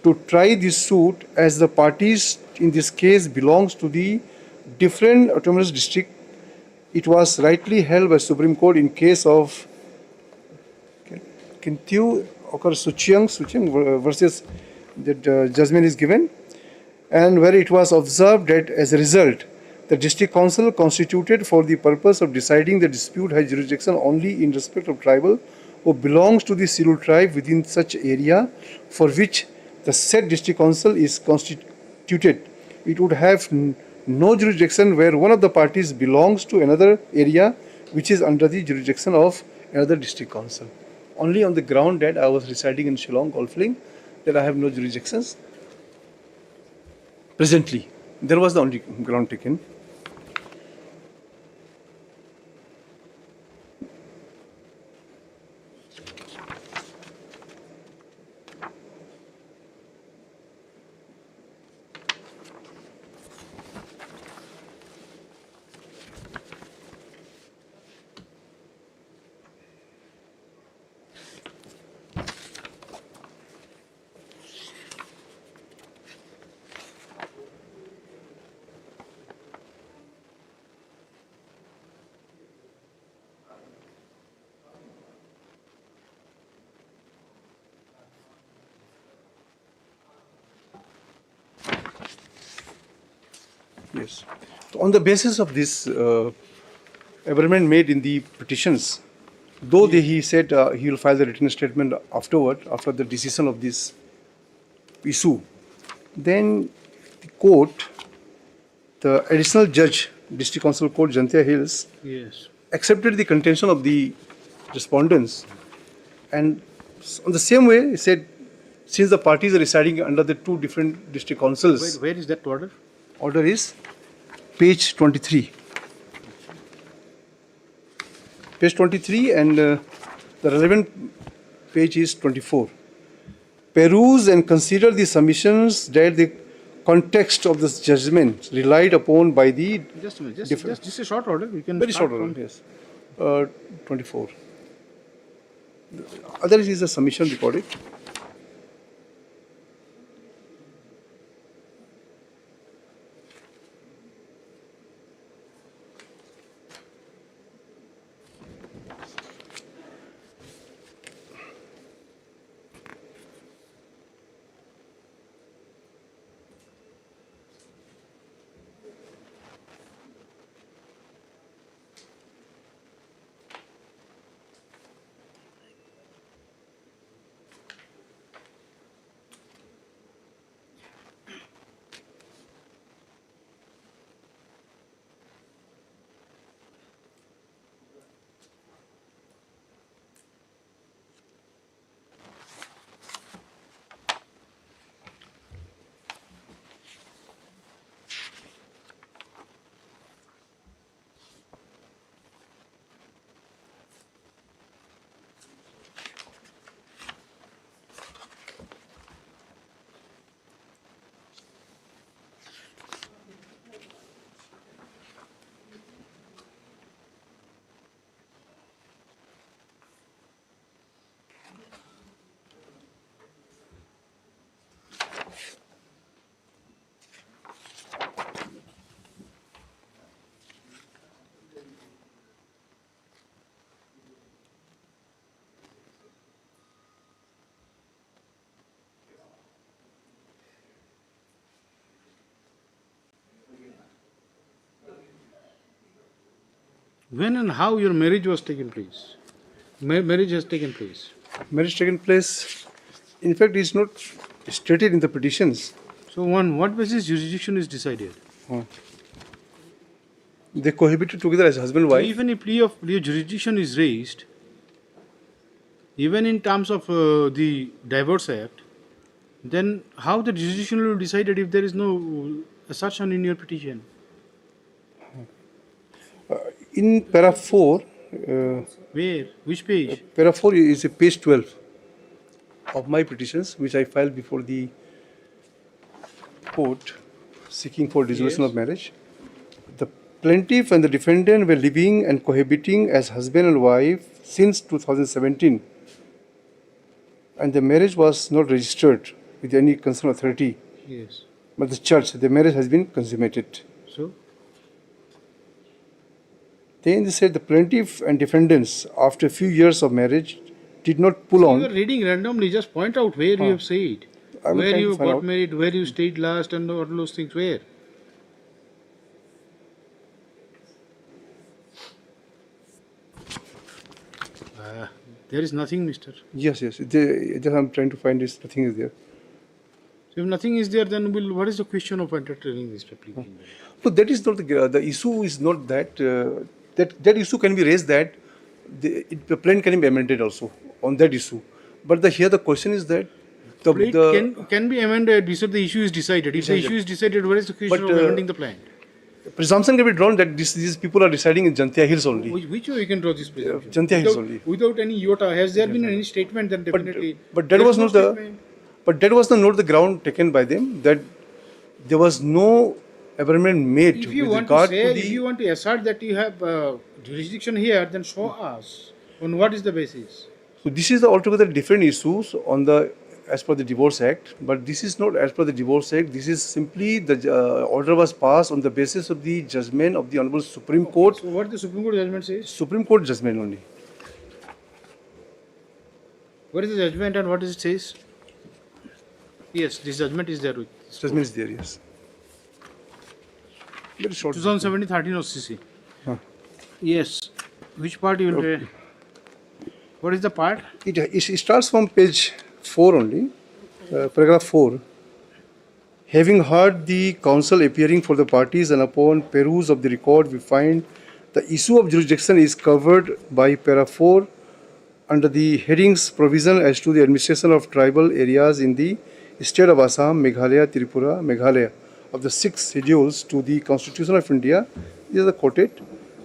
to try this suit as the parties in this case belongs to the different autonomous district. It was rightly held by Supreme Court in case of Kintiu occur Suchiang versus the judgment is given, and where it was observed that as a result the district council constituted for the purpose of deciding the dispute has jurisdiction only in respect of tribal who belongs to the scheduled tribe within such area for which the said district council is constituted. It would have no jurisdiction where one of the parties belongs to another area which is under the jurisdiction of another district council. Only on the ground that I was residing in Shillong, Golfling, that I have no jurisdictions. presently. There was the only ground taken. Yes. So on the basis of this amendment made in the petitions, though he said he will file the written statement afterward, after the decision of this issue, then the court, the additional judge, District Council Court, Jantia Hills, Yes. accepted the contention of the respondents, and on the same way he said, since the parties are residing under the two different district councils. Where is that order? Order is page 23. Page 23 and the relevant page is 24. Peruse and consider the submissions that the context of this judgment relied upon by the... Just a minute, just a short order. We can very start short order, from- yes. 24. The other is a submission recorded. When and how your marriage was taken place? Marriage has taken place. Marriage taken place, in fact, is not stated in the petitions. So on what basis jurisdiction is decided? They cohabited together as husband and So wife. even if plea of jurisdiction is raised, even in terms of the Divorce Act, then how the jurisdiction will be decided if there is no assertion in your petition? In para 4, Where? Which page? para 4 is a page 12 of my petitions, which I filed before the court seeking for dissolution of marriage. The plaintiff and the defendant were living and cohabiting as husband and wife since 2017, and the marriage was not registered with any concerned authority. Yes. But the church, the marriage has been consummated. So? Then they said the plaintiff and defendants, after a few years of marriage, did not pull on. You are reading randomly, just point out where you have said. I'm Where trying you to find got out. married, where you stayed last, and all those things, where? There is nothing, mister. Yes, yes. Just I'm trying to find this. Nothing is there. So if nothing is there, then what is the question of entertaining this application? So that is not the issue. Is not that that issue can be raised, that the plaint can be amended also on that issue. But here the question is that Can be amended before the issue is decided. If the issue is decided, what is the question of amending the plan? Presumption can be drawn that these people are residing in Jantia Hills only. Which way you can draw this presumption? Jantia Hills only. Without any iota, has there been any statement? Then definitely. But that was not the ground taken by them, that there was no amendment made If you with want to regard say, to the. if you want to assert that you have jurisdiction here, then show us on what is the basis. So this is the altogether different issues on the as per the Divorce Act, but this is not as per the Divorce Act. This is simply the order was passed on the basis of the judgment of the Honorable Supreme Court. So what the Supreme Court judgment says? Supreme Court judgment only. What is the judgment and what does it says? Yes, this judgment is there. Judgment is there, yes. Very short. 2017-13 OCC. Yes. Which part you will? What is the part? It starts from page 4 only, paragraph 4. Having heard the counsel appearing for the parties and upon peruse of the record, we find the issue of jurisdiction is covered by para 4 under the headings provision as to the administration of tribal areas in the state of Assam, Meghalaya, Tripura, Meghalaya of the 6 schedules to the Constitution of India. These are quoted.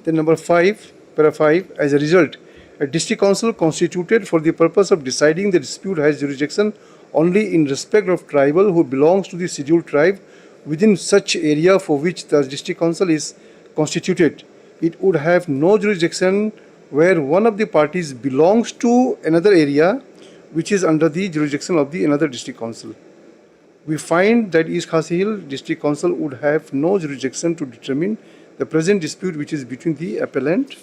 Then number 5, para 5, as a result, a district council constituted for the purpose of deciding the dispute has jurisdiction only in respect of tribal who belongs to the scheduled tribe within such area for which the district council is constituted. It would have no jurisdiction where one of the parties belongs to another area which is under the jurisdiction of the another district council. We find that East Khasi Hill District Council would have no jurisdiction to determine the present dispute which is between the appellant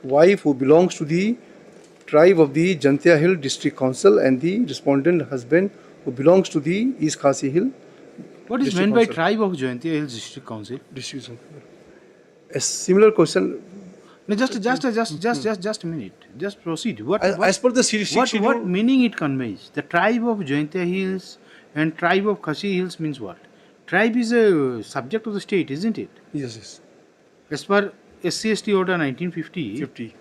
wife who belongs to the tribe of the Jantia Hill District Council and the respondent husband who belongs to the East Khasi Hill. What is meant by tribe of Jantia Hills District Council? A similar question. No, just a minute. Just proceed. As per the schedule, what meaning it conveys? The tribe of Jantia Hills and tribe of Khasi Hills means what? Tribe is a subject of the state, isn't it? Yes. As per SC/ST Order 1950,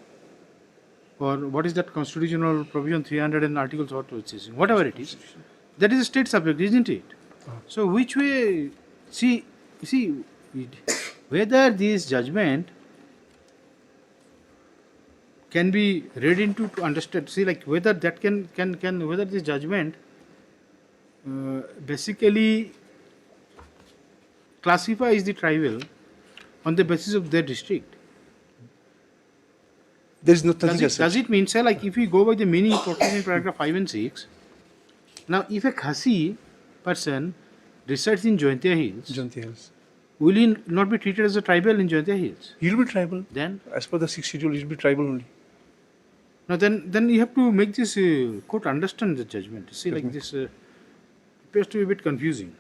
or what is that constitutional provision 300 and articles whatever it is, that is a state subject, isn't it? So which way? See, whether this judgment can be read into to understand. See, like whether that can whether this judgment basically classifies the tribal on the basis of their district. There is nothing. Does it mean, say, like if we go by the meaning portrayed in paragraph 5 and 6, now if a Khasi person resides in Jantia Hills, will he not be treated as a tribal in Jantia Hills? He will be tribal. Then? As per the 6th schedule, he will be tribal only. Now then you have to make this court understand the judgment. See, like this appears to be a bit confusing.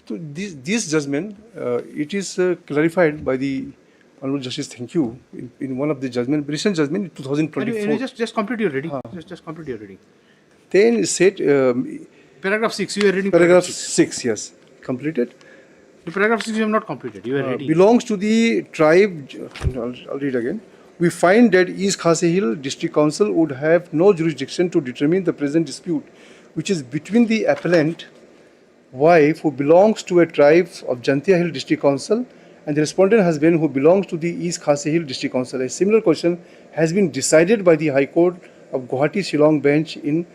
So this judgment, it is clarified by the Honorable Justice, thank you, in one of the judgment, recent judgment in 2024. Just complete your reading. Just complete your reading. Then it said... paragraph 6, you are reading paragraph 6, yes. Completed. The paragraph 6 you have not completed, you are reading. Belongs to the tribe, I'll read again. We find that East Khasi Hill District Council would have no jurisdiction to determine the present dispute, which is between the appellant wife who belongs to a tribe of Jantia Hill District Council and the respondent husband who belongs to the East Khasi Hill District Council. A similar question has been decided by the High Court of Guwahati Shillong bench in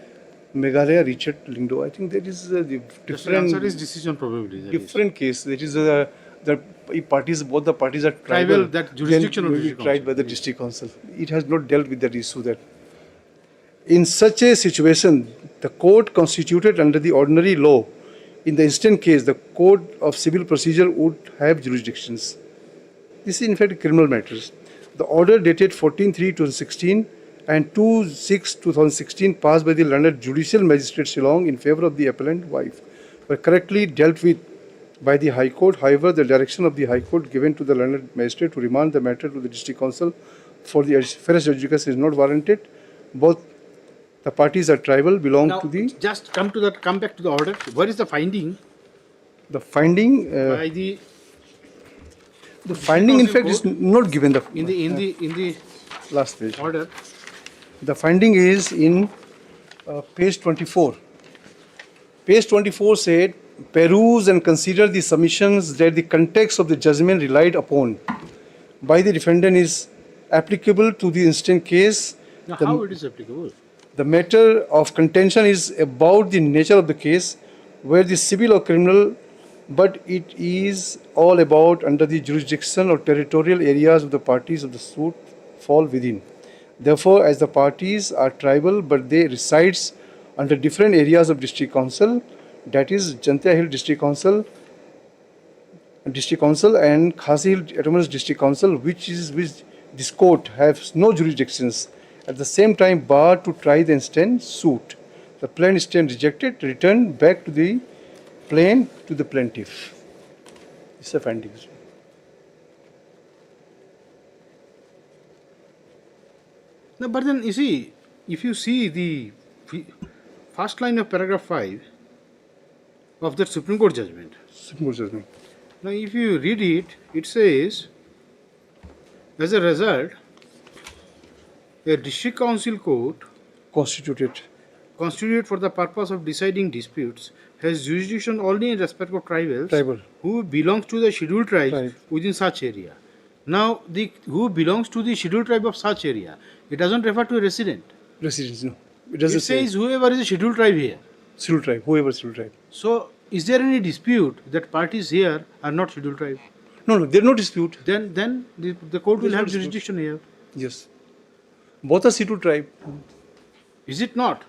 Meghalaya Richard Lingdo. I think that is a different... The answer is decision probability. Different case. That is both the parties are tribal, that jurisdiction of the tried by the district council. It has not dealt with that issue. That in such a situation, the court constituted under the ordinary law, in the instant case, the Code of Civil Procedure would have jurisdictions. This is in fact criminal matters. The order dated 14/3/2016 and 2/6/2016 passed by the learned Judicial Magistrate Shillong in favor of the appellant wife were correctly dealt with by the High Court. However, the direction of the High Court given to the learned magistrate to remand the matter to the District Council for the fairest adjudication is not warranted. Both the parties are tribal, belong to the... Just come back to the order. What is the finding? The finding... by the... The finding, in fact, is not given. In the last page. Order. The finding is in Page 24. Page 24 said, peruse and consider the submissions that the context of the judgment relied upon by the defendant is applicable to the instant case. Now, how it is applicable? The matter of contention is about the nature of the case, where the civil or criminal, but it is all about under the jurisdiction or territorial areas of the parties of the suit fall within. Therefore, as the parties are tribal, but they resides under different areas of district council, that is Jantia Hill District Council and Khasi Hill Autonomous District Council, which this court has no jurisdictions. At the same time, barred to try the instant suit. The plaintiff stand rejected, returned back to the plaintiff. It's a finding. No, but then you see, if you see the first line of paragraph 5 of the Supreme Court judgment. Now, if you read it, it says, as a result, a district council court constituted for the purpose of deciding disputes has jurisdiction only in respect of tribals who belongs to the scheduled tribes within such area. Now, who belongs to the scheduled tribe of such area, it doesn't refer to a resident. Residents, no. It says whoever is a scheduled tribe here. Scheduled tribe, whoever scheduled tribe. So, is there any dispute that parties here are not scheduled tribe? No, there is no dispute. Then the court will have jurisdiction here. Yes. Both are scheduled tribe. Is it not?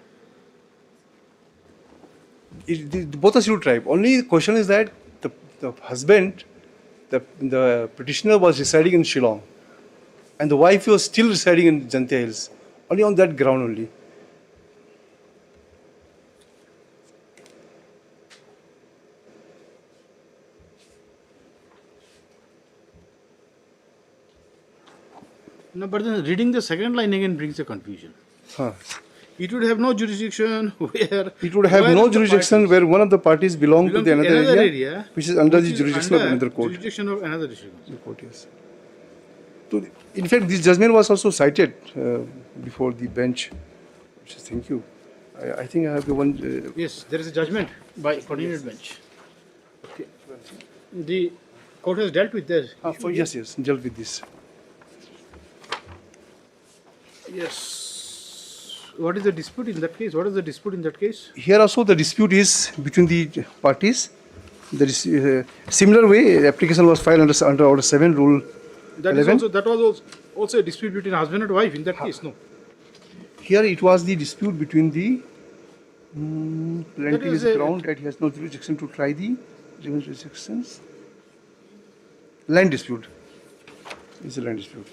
Both are scheduled tribe. Only the question is that the husband, the petitioner was residing in Shillong, and the wife was still residing in Jantia Hills. Only on that ground only. No, but then reading the second line again brings a confusion. It would have no jurisdiction where... It would have no jurisdiction where one of the parties belong to the another area, which is under the jurisdiction of another court. Jurisdiction of another district court, yes. So, in fact, this judgment was also cited before the bench. Thank you. I think I have the one... yes, there is a judgment by coordinate bench. Okay. The court has dealt with this. Yes, dealt with this. Yes. What is the dispute in that case? What is the dispute in that case? Here also the dispute is between the parties. There is similar way application was filed under Order 7, Rule 11. That was also a dispute between husband and wife in that case, no? Here it was the dispute between the plaintiff is ground that he has no jurisdiction to try the jurisdictions. Land dispute. It's a land dispute.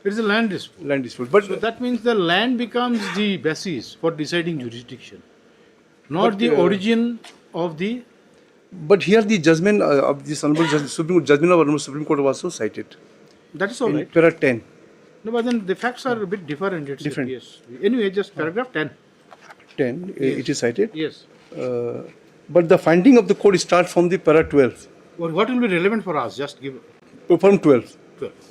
It is a land dispute. Land dispute. But so that means the land becomes the basis for deciding jurisdiction, not the origin of the... But here the judgment of this Honorable Judgment of Supreme Court was also cited. That is all right. Para 10. No, but then the facts are a bit different. Different. Yes. Anyway, just paragraph 10. 10, yes. It is cited. Yes. But the finding of the court starts from the para 12. Well, what will be relevant for us? Just give... From 12.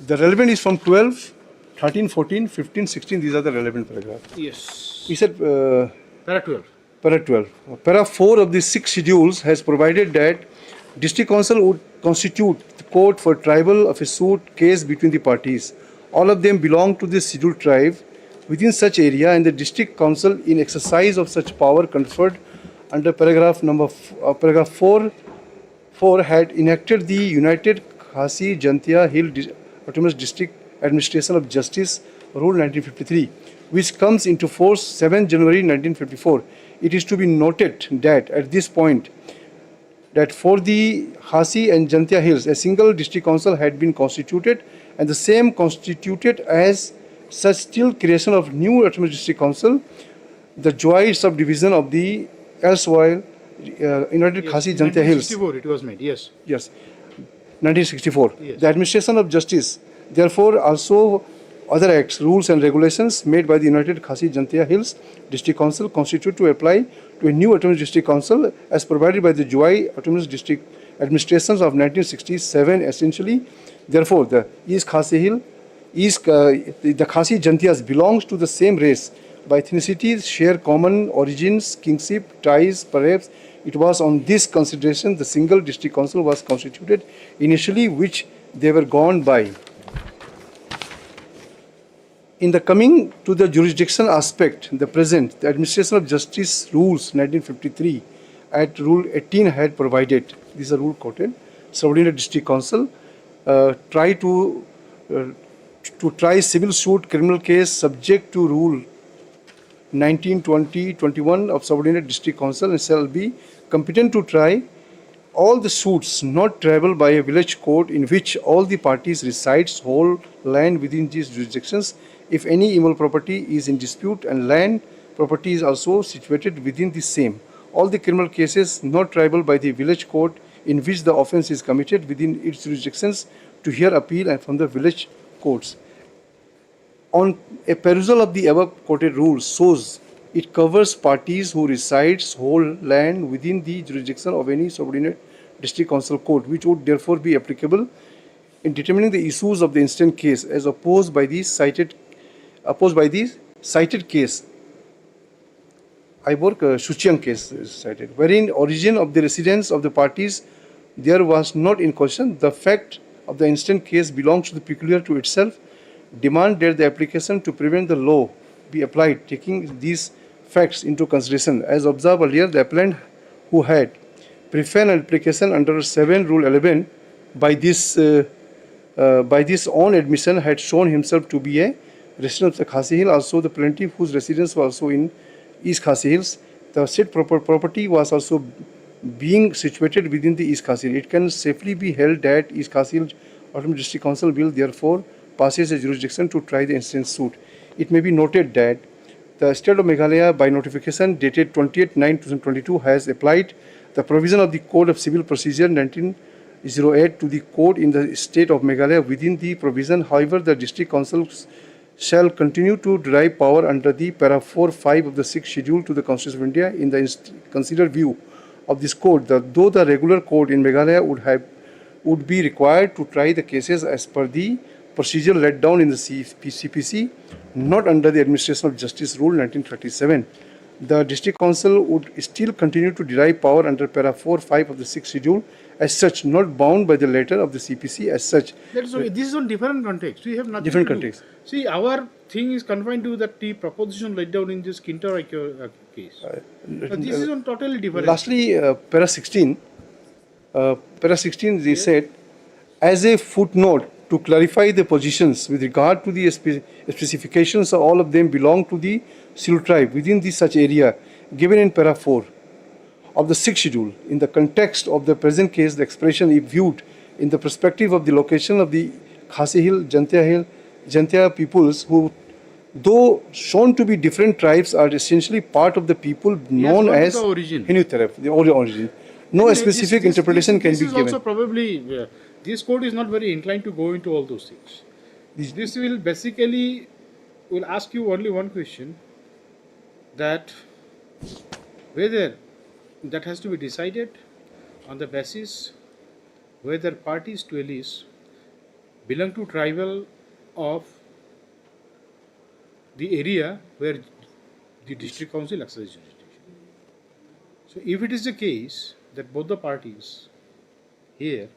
The relevant is from 12, 13, 14, 15, 16. These are the relevant paragraphs. Yes. He said... para 12. Para 12. Para 4 of the 6 schedules has provided that District Council would constitute the court for trial of a suit case between the parties. All of them belong to the scheduled tribe within such area, and the District Council, in exercise of such power conferred under paragraph 4, had enacted the United Khasi Jantia Hill Autonomous District Administration of Justice Rule 1953, which comes into force 7 January 1954. It is to be noted that at this point, that for the Khasi and Jantia Hills, a single district council had been constituted, and the same constituted as such till creation of new autonomous district council, the joint subdivision of the erstwhile United Khasi Jantia Hills. 1964 it was made, yes. Yes, 1964. Yes. The administration of justice, therefore, also other acts, rules and regulations made by the United Khasi Jantia Hills District Council constitute to apply to a new autonomous district council as provided by the Juai Autonomous District Administrations of 1967 essentially. Therefore, the East Khasi Hill, the Khasi Jantias belongs to the same race by ethnicities, share common origins, kingship, ties, perhaps. It was on this consideration the single district council was constituted initially, which they were gone by. In the coming to the jurisdiction aspect, the present, the Administration of Justice Rules 1953 at Rule 18 had provided, this is a rule quoted, subordinate district council try to try civil suit criminal case subject to Rule 19-20-21 of subordinate district council and shall be competent to try all the suits not triable by a village court in which all the parties resides whole land within these jurisdictions if any immovable property is in dispute and land property is also situated within the same. All the criminal cases not triable by the village court in which the offence is committed within its jurisdictions to hear appeal and from the village courts. On a perusal of the above quoted rules shows it covers parties who resides whole land within the jurisdiction of any subordinate district council court, which would therefore be applicable in determining the issues of the instant case as opposed by the cited case. I work Shuchiang case is cited, wherein origin of the residence of the parties there was not in question. The fact of the instant case belongs to the peculiar to itself. Demand that the application to prevent the law be applied, taking these facts into consideration. As observed earlier, the appellant who had preferred an application under 7 Rule 11 by this own admission had shown himself to be a resident of the Khasi Hill. Also, the plaintiff whose residence was also in East Khasi Hills, the said property was also being situated within the East Khasi Hill. It can safely be held that East Khasi Hill Autonomous District Council will therefore passes a jurisdiction to try the instant suit. It may be noted that the State of Meghalaya by notification dated 28/9/2022 has applied the provision of the Code of Civil Procedure 1908 to the code in the State of Meghalaya within the provision. However, the district councils shall continue to derive power under the para 4(5) of the 6th schedule to the Constitution of India. In the considered view of this code, though the regular code in Meghalaya would be required to try the cases as per the procedure laid down in the CPC, not under the Administration of Justice Rule 1937. The District Council would still continue to derive power under para 4(5) of the 6th schedule as such, not bound by the letter of the CPC as such. That is okay. This is on different context. We have nothing Different to do. context. See, our thing is confined to that the proposition laid down in this Kinter case. This is on totally different. Lastly, para 16, they said, as a footnote to clarify the positions with regard to the specifications, all of them belong to the Sil tribe within the such area given in para 4 of the 6th schedule. In the context of the present case, the expression is viewed in the perspective of the location of the Khasi Hill, Jantia peoples who, though shown to be different tribes, are essentially part of the people known as Hindu Taraf, the origin. No specific interpretation can be given. This is also probably, this code is not very inclined to go into all those things. This will basically, will ask you only one question, that whether that has to be decided on the basis whether parties to a lease belong to tribal of the area where the district council exercises jurisdiction. So if it is the case that both the parties here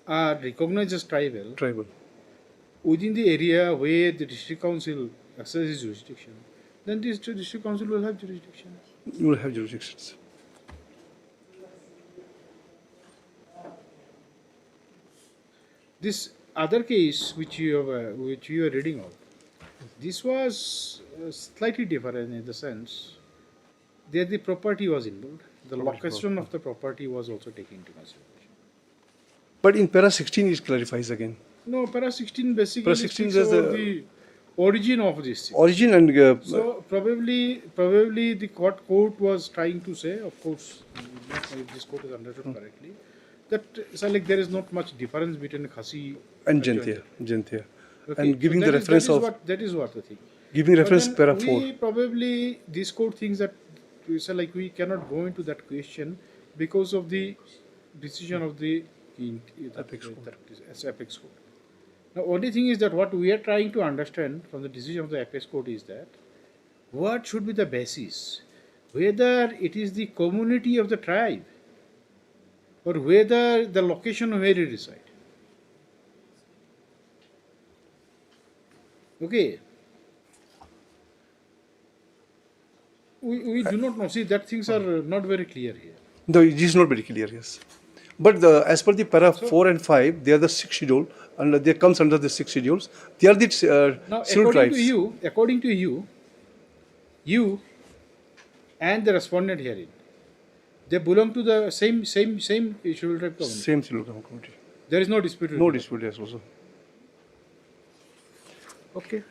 are recognized as tribal within the area where the district council exercises jurisdiction, then this district council will have jurisdiction. You will have jurisdictions. This other case which you are reading of, this was slightly different in the sense that the property was involved. The location of the property was also taken into consideration. But in para 16 it clarifies again. No, para 16 basically Para 16 speaks says about the origin of this. Origin and so probably the court was trying to say, of course, if this court is understood correctly, that so like there is not much difference between Khasi and Jantia. Okay. And giving so the reference that is what the thing. Giving reference para 4. We probably this court thinks that so like we cannot go into that question because of the decision of the Apex Court. Now, only thing is that what we are trying to understand from the decision of the Apex Court is that what should be the basis? Whether it is the community of the tribe or whether the location where you reside. Okay. We do not know. See, that things are not very clear here. No, it is not very clear, yes. But as per the para 4 and 5, they are the 6th schedule, and they comes under the 6 schedules. They are the Now, scheduled tribes. according to you and the respondent herein, they belong to the same scheduled tribe community. Same scheduled tribe community. There is no dispute. No dispute, yes, also. Okay.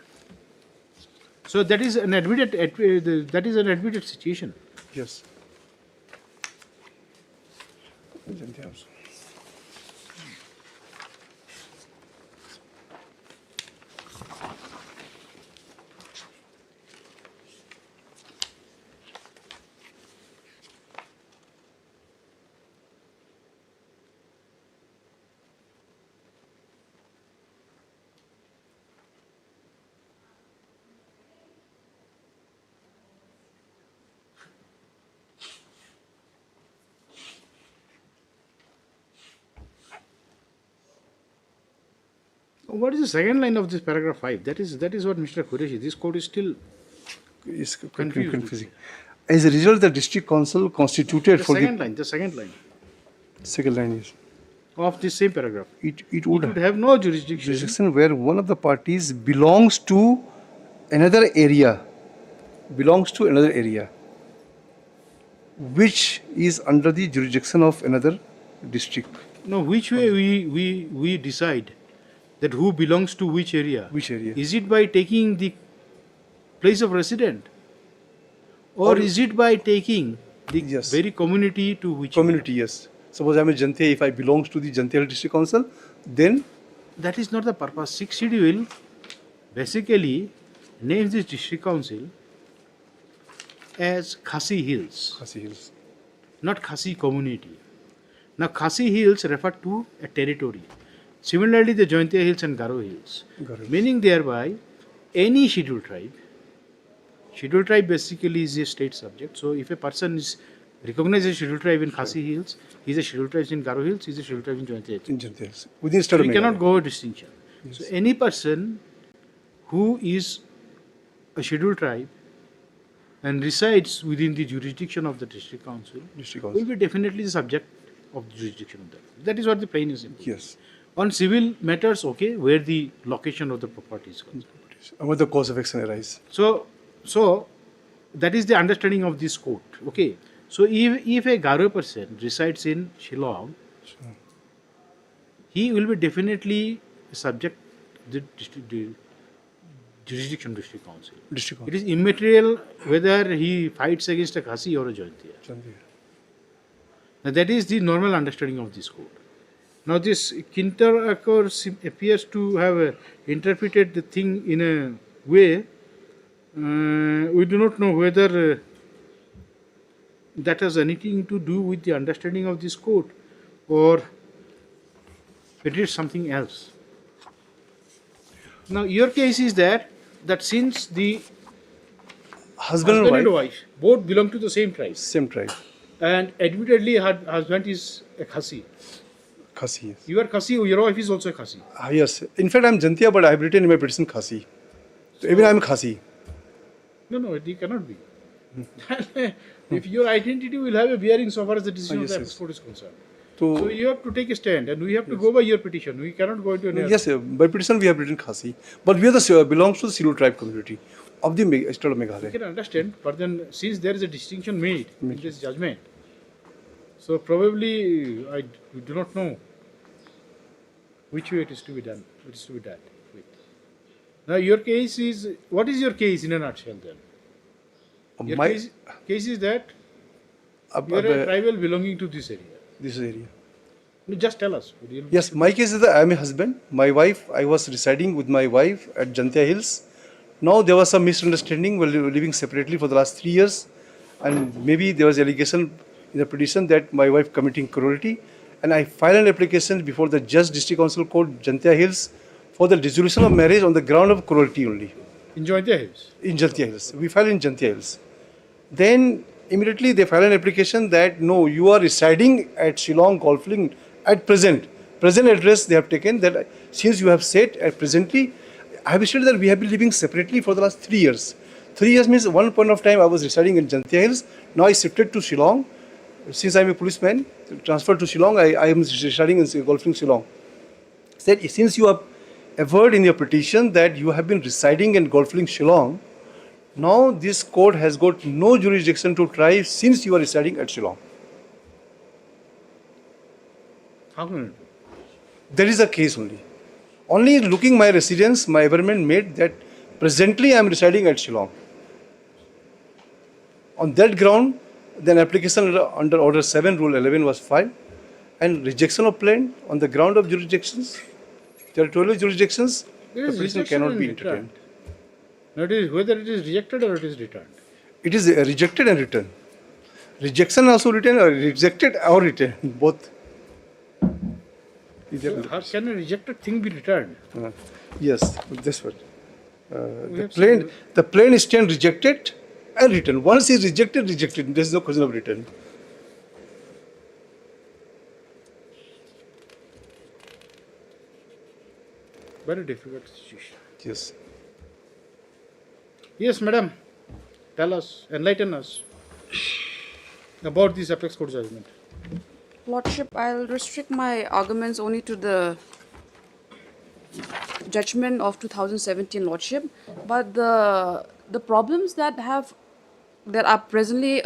So that is an admitted situation. Yes. What is the second line of this paragraph 5? That is what Mr. Qureshi, this court is still confusing. As a result, the district council constituted The for second line. second line is of this same paragraph. It would have no jurisdiction where one of the parties belongs to another area, which is under the jurisdiction of another district. Now, which way we decide that who belongs to which area? Which area? Is it by taking the place of resident, or is it by taking the very community to which community? Yes. Suppose I am a Jantia, if I belongs to the Jantia district council, then that is not the purpose. 6th schedule basically names this district council as Khasi Hills. Not Khasi community. Now, Khasi Hills refer to a territory. Similarly, the Jointia Hills and Garo Hills. Meaning thereby, any scheduled tribe basically is a state subject. So, if a person is recognized as a scheduled tribe in Khasi Hills, he is a scheduled tribe in Garo Hills, he is a scheduled tribe in Jointia Hills. Within So, we cannot go a distinction. Yes. So, any person who is a scheduled tribe and resides within the jurisdiction of the district council will be definitely the subject of the jurisdiction of that. That is what the plain is saying. Yes. On civil matters, okay, where the location of the property is concerned. And what the cause of action arise. So that is the understanding of this court. Okay. So if a Garo person resides in Shillong, he will be definitely subject to the jurisdiction district council. It is immaterial whether he fights against a Khasi or a Jointia. Now that is the normal understanding of this court. Now this Kinter appears to have interpreted the thing in a way we do not know whether that has anything to do with the understanding of this court or it is something else. Now your case is that since the husband and wife both belong to the same tribe. And admittedly her husband is a Khasi. Khasi, yes. You are Khasi, your wife is also a Khasi. Yes. In fact, I am Jantia, but I have written in my petition Khasi. So even I am Khasi. No, it cannot be. If your identity will have a bearing so far as the decision of the court is concerned. So you have to take a stand and we have to go by your petition. We cannot go into an Yes, by petition we have written Khasi. But we are the belongs to the Silu tribe community of the state of Meghalaya. I can understand, but then since there is a distinction made in this judgment, so probably we do not know which way it is to be done. With. Now your case is, what is your case in a nutshell then? Your case is that you are a tribal belonging to this area. No, just tell us. Yes, my case is that I am a husband. My wife, I was residing with my wife at Jantia Hills. Now there was some misunderstanding. We were living separately for the last 3 years. And maybe there was allegation in the petition that my wife committing cruelty. And I filed an application before the Judge District Council Court, Jantia Hills, for the dissolution of marriage on the ground of cruelty only. In Jantia Hills? In Jantia Hills. We filed in Jantia Hills. Then immediately they filed an application that no, you are residing at Shillong Golf Link at present. Present address they have taken that since you have said at presently, I have stated that we have been living separately for the last 3 years. 3 years means one point of time I was residing in Jantia Hills. Now I shifted to Shillong. Since I am a policeman, transferred to Shillong, I am residing in Golf Link Shillong. Said since you have averred in your petition that you have been residing in Golf Link Shillong, now this court has got no jurisdiction to try since you are residing at Shillong. How can it be? There is a case only. Only looking my residence, my averment made that presently I am residing at Shillong. On that ground, then application under Order 7, Rule 11 was filed, and rejection of plaint on the ground of jurisdictions, territorial jurisdictions, the petition cannot be entertained. Now it is whether it is rejected or it is returned. It is rejected and returned. Rejection also returned, or rejected or returned, both. So how can a rejected thing be returned? Yes, this one. The plaint stand rejected and returned. Once is rejected, rejected. There is no question of return. Very difficult situation. Yes. Yes, madam. Tell us, enlighten us about this apex court judgment. Lordship, I'll restrict my arguments only to the judgment of 2017, Lordship. But the problems that are presently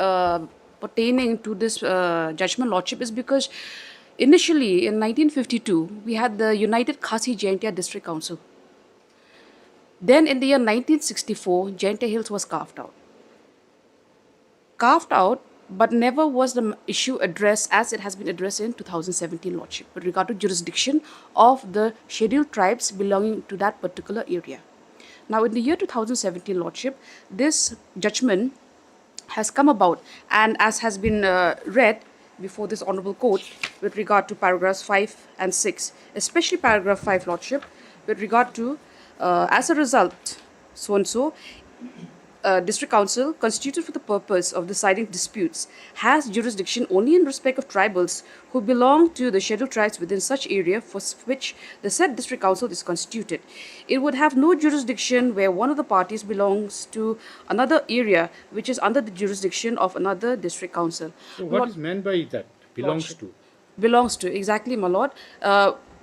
pertaining to this judgment, Lordship, is because initially in 1952 we had the United Khasi Jaintia District Council. Then in the year 1964, Jaintia Hills was carved out. But never was the issue addressed as it has been addressed in 2017, Lordship, with regard to jurisdiction of the scheduled tribes belonging to that particular area. Now, in the year 2017, Lordship, this judgment has come about, and as has been read before this Honourable Court with regard to paragraphs 5 and 6, especially paragraph 5, Lordship, with regard to, as a result, so-and-so, District Council, constituted for the purpose of deciding disputes, has jurisdiction only in respect of tribals who belong to the scheduled tribes within such area for which the said District Council is constituted. It would have no jurisdiction where one of the parties belongs to another area which is under the jurisdiction of another District Council. So what is meant by that? Belongs Lordship. to? Belongs to, exactly, my lord.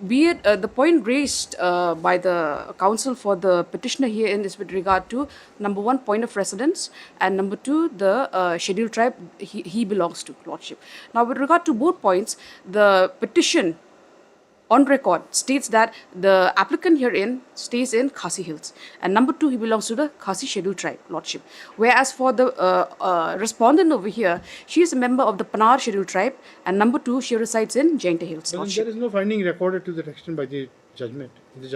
Be it the point raised by the counsel for the petitioner herein is with regard to number 1, point of residence, and number 2, the scheduled tribe he belongs to, Lordship. Now, with regard to both points, the petition on record states that the applicant herein stays in Khasi Hills, and number 2, he belongs to the Khasi scheduled tribe, Lordship. Whereas for the respondent over here, she is a member of the Panar scheduled tribe, and number 2, she resides in Jaintia Hills, But Lordship. there is no finding recorded to that extent by the judgment. The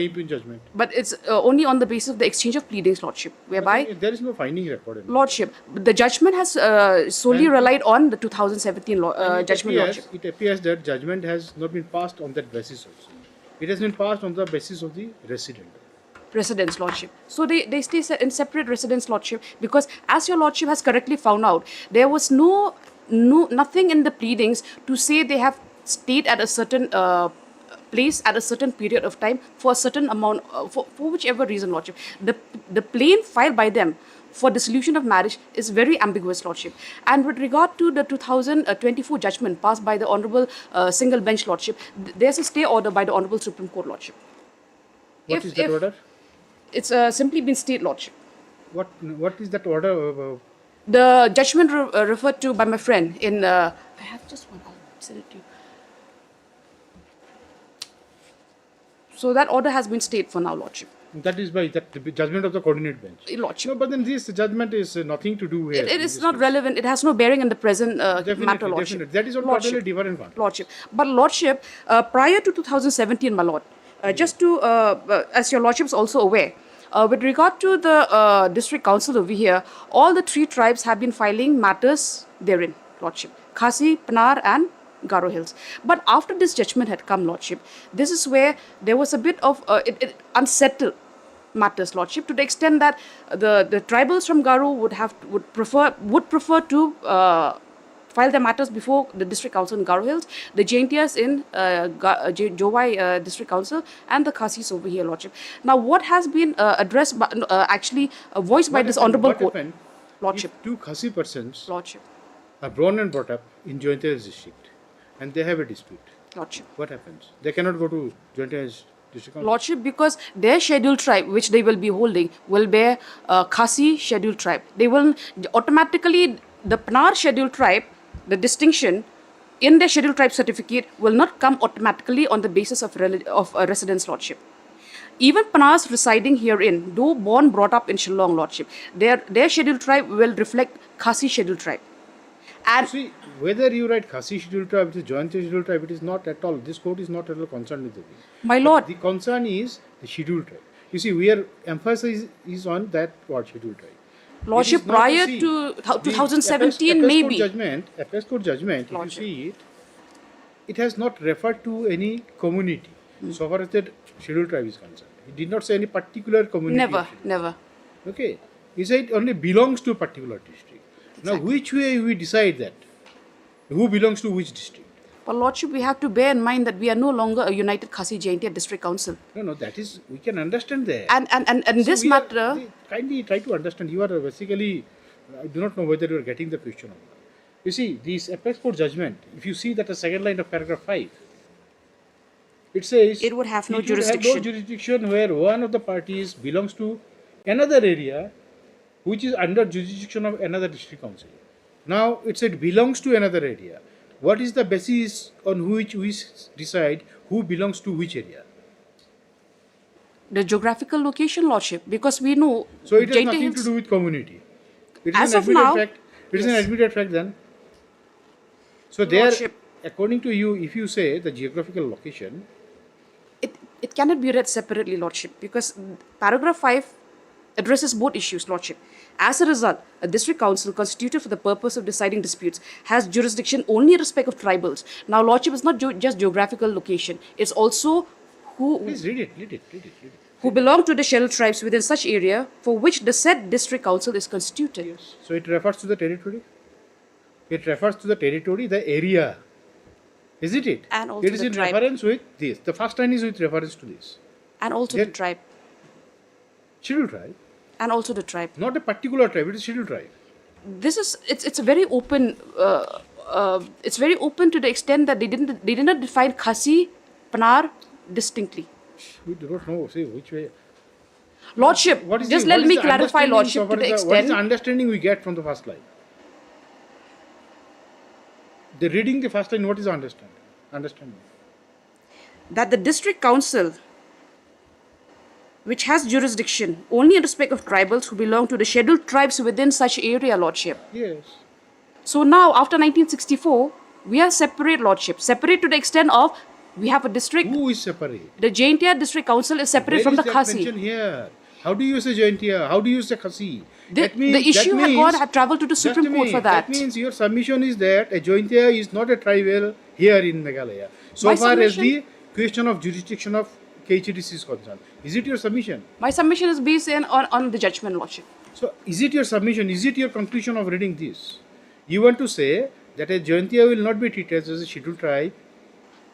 impugned judgment. But it's only on the basis of the exchange of pleadings, Lordship, whereby There is no finding recorded. Lordship, the judgment has solely relied on the 2017 judgment, Lordship. It appears that judgment has not been passed on that basis also. It has been passed on the basis of the resident. Residence, Lordship. So they stay in separate residence, Lordship, because as your Lordship has correctly found out, there was nothing in the pleadings to say they have stayed at a certain place at a certain period of time for a certain amount, for whichever reason, Lordship. The plain filed by them for dissolution of marriage is very ambiguous, Lordship. And with regard to the 2024 judgment passed by the Honourable Single Bench, Lordship, there's a stay order by the Honourable Supreme Court, Lordship. What is that order? It's simply been stayed, Lordship. What is that order? The judgment referred to by my friend in... I have just one, I'll send it to you. So that order has been stayed for now, Lordship. That is by that the judgment of the coordinate bench. Lordship. No, but then this judgment is nothing to do here. It is not relevant. It has no bearing in the present matter, Lordship. Definitely. That is what totally different one. Lordship. But Lordship, prior to 2017, my Lord, just to, as your Lordship is also aware, with regard to the District Council over here, all the 3 tribes have been filing matters therein, Lordship. Khasi, Panar and Garo Hills. But after this judgment had come, Lordship, this is where there was a bit of it unsettled matters, Lordship, to the extent that the tribals from Garo would prefer to file their matters before the district council in Garo Hills, the Jaintias in Jowai district council, and the Khasis over here, Lordship. Now, what has been addressed, voiced by this honourable court, Lordship. If two Khasi persons Lordship. are born and brought up in Jointia's district and they have a dispute, Lordship. what happens? They cannot go to Jointia's district council. Lordship, because their scheduled tribe, which they will be holding, will bear Khasi scheduled tribe. They will automatically, the Panar scheduled tribe, the distinction in their scheduled tribe certificate will not come automatically on the basis of a residence, Lordship. Even Panars residing herein, though born brought up in Shillong, Lordship, their scheduled tribe will reflect Khasi scheduled tribe. And see, whether you write Khasi scheduled tribe, it is Jointia scheduled tribe, it is not at all. This court is not at all concerned with the thing. My lord, the concern is the scheduled tribe. You see, we are emphasis is on that word scheduled tribe. Lordship, prior to 2017, maybe. Appeals court judgment, Lordship. If you see it, it has not referred to any community so far as that scheduled tribe is concerned. It did not say any particular community. Never. Okay. He said it only belongs to a particular district. Exactly. Now, which way we decide that? Who belongs to which district? But Lordship, we have to bear in mind that we are no longer a united Khasi Jaintia district council. No, that is, we can understand that. And so this matter... Kindly try to understand. You are basically, I do not know whether you are getting the question or not. You see, this appeals court judgment, if you see that the second line of paragraph 5, it says... It would have no jurisdiction. Have no jurisdiction where one of the parties belongs to another area which is under jurisdiction of another district council. Now, it said belongs to another area. What is the basis on which we decide who belongs to which area? The geographical location, Lordship, because we know... So it has nothing to do with community. It is as an of now, fact. It is an admitted fact then. So there, according to you, if you say the geographical location... It cannot be read separately, Lordship, because paragraph 5 addresses both issues, Lordship. As a result, a district council constituted for the purpose of deciding disputes has jurisdiction only in respect of tribals. Now, Lordship is not just geographical location. It's also who... Please read it. Who belong to the scheduled tribes within such area for which the said district council is constituted. Yes. So it refers to the territory? It refers to the territory, the area. Isn't it? And also it is the in tribe. reference with this. The first line is with reference to this. And also the tribe. Scheduled tribe? And also the tribe. Not a particular tribe, it is scheduled tribe. This is, it's a very open, it's very open to the extent that they did not define Khasi, Panar distinctly. We do not know, say, which way. Lordship, just let me clarify, Lordship, to the extent... What is the understanding we get from the first line? The reading the first line, what is the understanding? That the district council, which has jurisdiction only in respect of tribals who belong to the scheduled tribes within such area, Lordship. Yes. So now, after 1964, we are separate, Lordship. Separate to the extent of, we have a district... Who is separate? The Jaintia district council is separate from the Khasi. Here? How do you say Jaintia? How do you say Khasi? The issue had travelled to the Supreme Court for that. That means your submission is that a Jaintia is not a tribal here in Meghalaya. So far as the question of jurisdiction of KHDC is concerned. Is it your submission? My submission is based on the judgment, Lordship. So, is it your submission? Is it your conclusion of reading this? You want to say that a Jaintia will not be treated as a scheduled tribe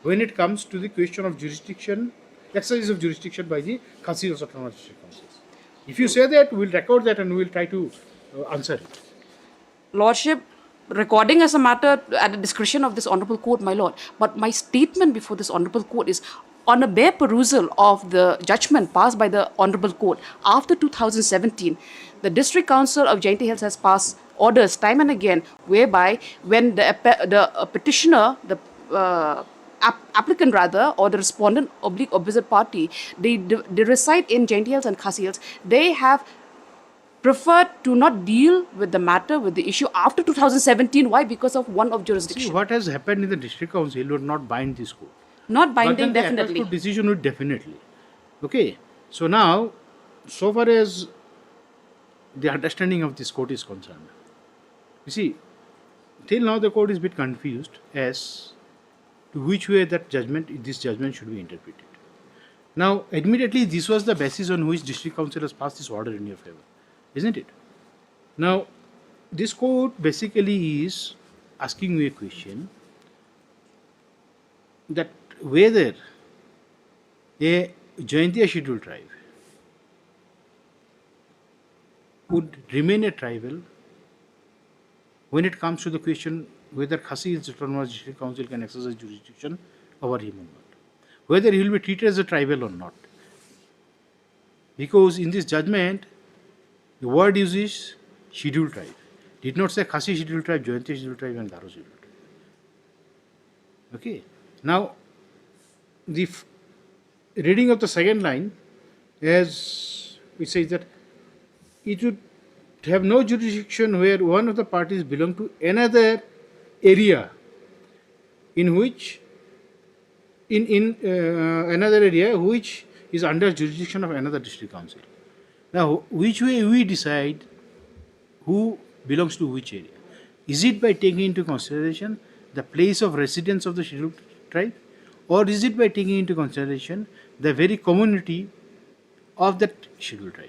when it comes to the question of jurisdiction, exercise of jurisdiction by the Khasi or Autonomous District Councils. If you say that, we will record that and we will try to answer it. Lordship, recording as a matter at the discretion of this Honourable Court, my Lord. But my statement before this Honourable Court is, on a bare perusal of the judgment passed by the Honourable Court after 2017, the District Council of Jaintia Hills has passed orders time and again whereby when the petitioner, the applicant rather, or the respondent / opposite party, they reside in Jaintia Hills and Khasi Hills, they have preferred to not deal with the matter, with the issue after 2017. Why? Because of one of jurisdiction. See, what has happened in the District Council would not bind this court. Not binding, but definitely. The decision would definitely. Okay. So now, so far as the understanding of this court is concerned, you see, till now the court is a bit confused as to which way that judgment, this judgment should be interpreted. Now, admittedly, this was the basis on which District Council has passed this order in your favor, isn't it? Now, this court basically is asking you a question that whether a Jaintia scheduled tribe would remain a tribal when it comes to the question whether Khasi Autonomous District Council can exercise jurisdiction over him or not, whether he will be treated as a tribal or not. Because in this judgment, the word used is scheduled tribe. Did not say Khasi scheduled tribe, Jaintia scheduled tribe, and Garo scheduled tribe. Okay. Now, the reading of the second line, as it says that it would have no jurisdiction where one of the parties belong to another area in which another area which is under jurisdiction of another district council. Now, which way we decide who belongs to which area? Is it by taking into consideration the place of residence of the scheduled tribe, or is it by taking into consideration the very community of that scheduled tribe?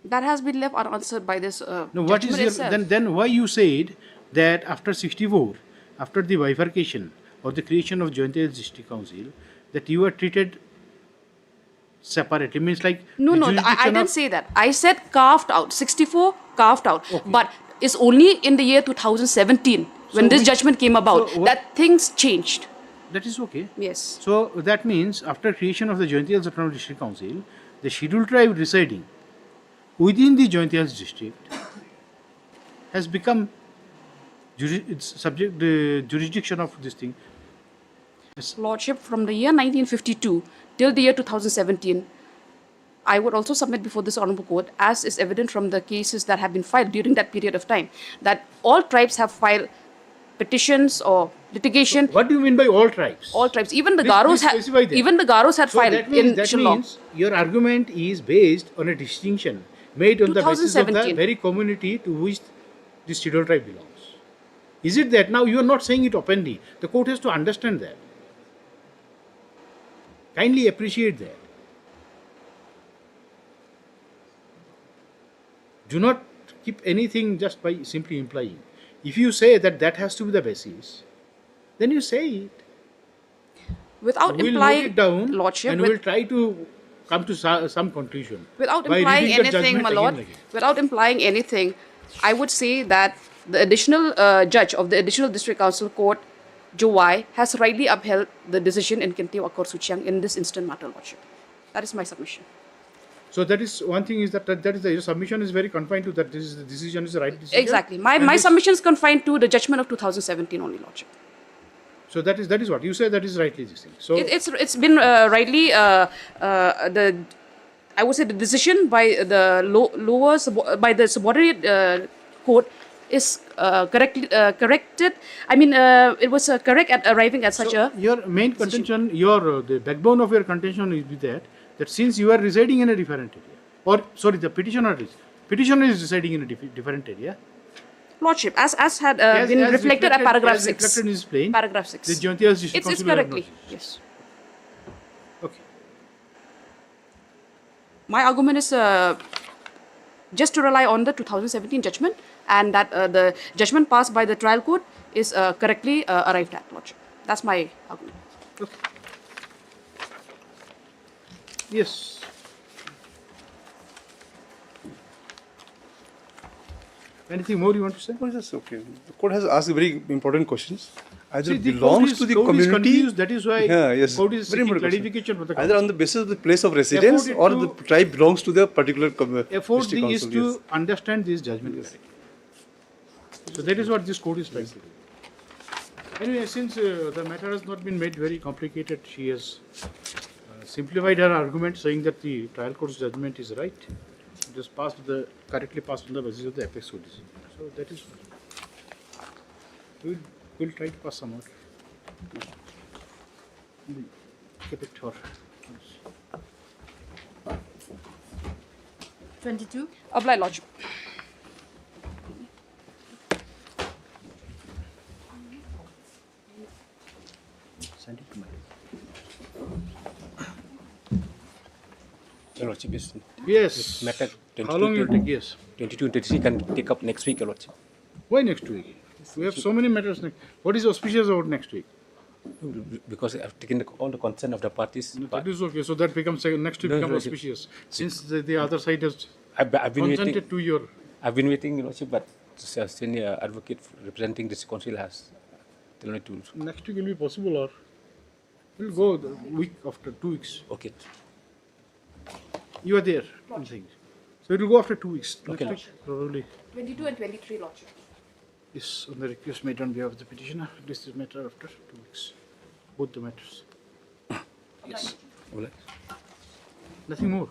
That has been left unanswered by this No, what is judgment your, itself. then why you said that after 64, after the bifurcation or the creation of Jaintia District Council, that you are treated separately? Means like No, the no, I jurisdiction didn't of- say that. I said carved out. 64 carved out. Okay. But it's only in the year 2017 when So this which- judgment came about so what- that things changed. That is okay. Yes. So that means after creation of the Jaintia Autonomous District Council, the scheduled tribe residing within the Jaintia district has become it's subject the jurisdiction of this thing. Lordship, from the year 1952 till the year 2017, I would also submit before this Honourable Court, as is evident from the cases that have been filed during that period of time, that all tribes have filed petitions or litigation. What do you mean by all tribes? All tribes, even the Please- Garos please specify had that. even the Garos had So filed that means, in that Shillong. means your argument is based on a distinction made on the basis of the 2017. very community to which the scheduled tribe belongs. Is it that? Now you are not saying it openly. The court has to understand that. Kindly appreciate that. Do not keep anything just by simply implying. If you say that that has to be the basis, then you say it. Without We'll implying, note it down, Lordship, and we'll try to come to some conclusion. without by implying reading the anything, judgment my again lord, and again. without implying anything, I would say that the additional judge of the additional district council court, Jowai, has rightly upheld the decision in Kinteo Akor Suchiang in this instant matter, lordship. That is my submission. So that is one thing is that your submission is very confined to that. This is the decision is the right decision. Exactly. My And this- submission is confined to the judgment of 2017 only, lordship. So that is what you say. That is rightly this thing. So It's been rightly the I would say the decision by the by the subordinate court is corrected. I mean, it was correct at arriving at such a. your main contention, the backbone of your contention is with that since you are residing in a different area, or sorry, the petitioner is residing in a different area. Lordship, as had been reflected at paragraph as 6. reflected in his plain, Paragraph 6. the Jaintia District It's Council will correctly, acknowledge. yes. Okay. My argument is just to rely on the 2017 judgment, and that the judgment passed by the trial court is correctly arrived at, Lordship. That's my argument. Okay. Yes. Anything more you want to say? Oh, that's okay. The court has asked very important questions. Either See, it the belongs court to the is community. confused, that is why Yeah, yes. court is Very seeking important clarification from the Either council. on the basis of the place of residence Afford it or to- the tribe belongs to the particular Effort district is council. to Yes. understand this judgment correctly. So that is what this court is trying to do. Anyway, since the matter has not been made very complicated, she has simplified her argument, saying that the trial court's judgment is right. It is correctly passed on the basis of the apex court decision. So that is fine. We'll try to pass some more. Keep it for 22. Apply, Lordship. Send it to my. Your Lordship, is Yes. matter How long will it take? Yes. 22 and 23 can take up next week, Your Lordship. Why next week? We have so many matters next. What is auspicious about next week? Because I've taken all the consent of the parties. That is okay. So that becomes next week No, becomes no, auspicious. Since the other side has I've been consented waiting. to your. I've been waiting, Your Lordship, but the senior advocate representing this council has told me to. Next week will be possible, or we'll go the week after 2 weeks. Okay. You are there, I'm saying. So it will go after 2 weeks. Okay, Next week, probably. 22 and 23, Lordship. Yes, on the request made on behalf of the petitioner. This is matter after 2 weeks. Both the matters. Yes. Nothing more.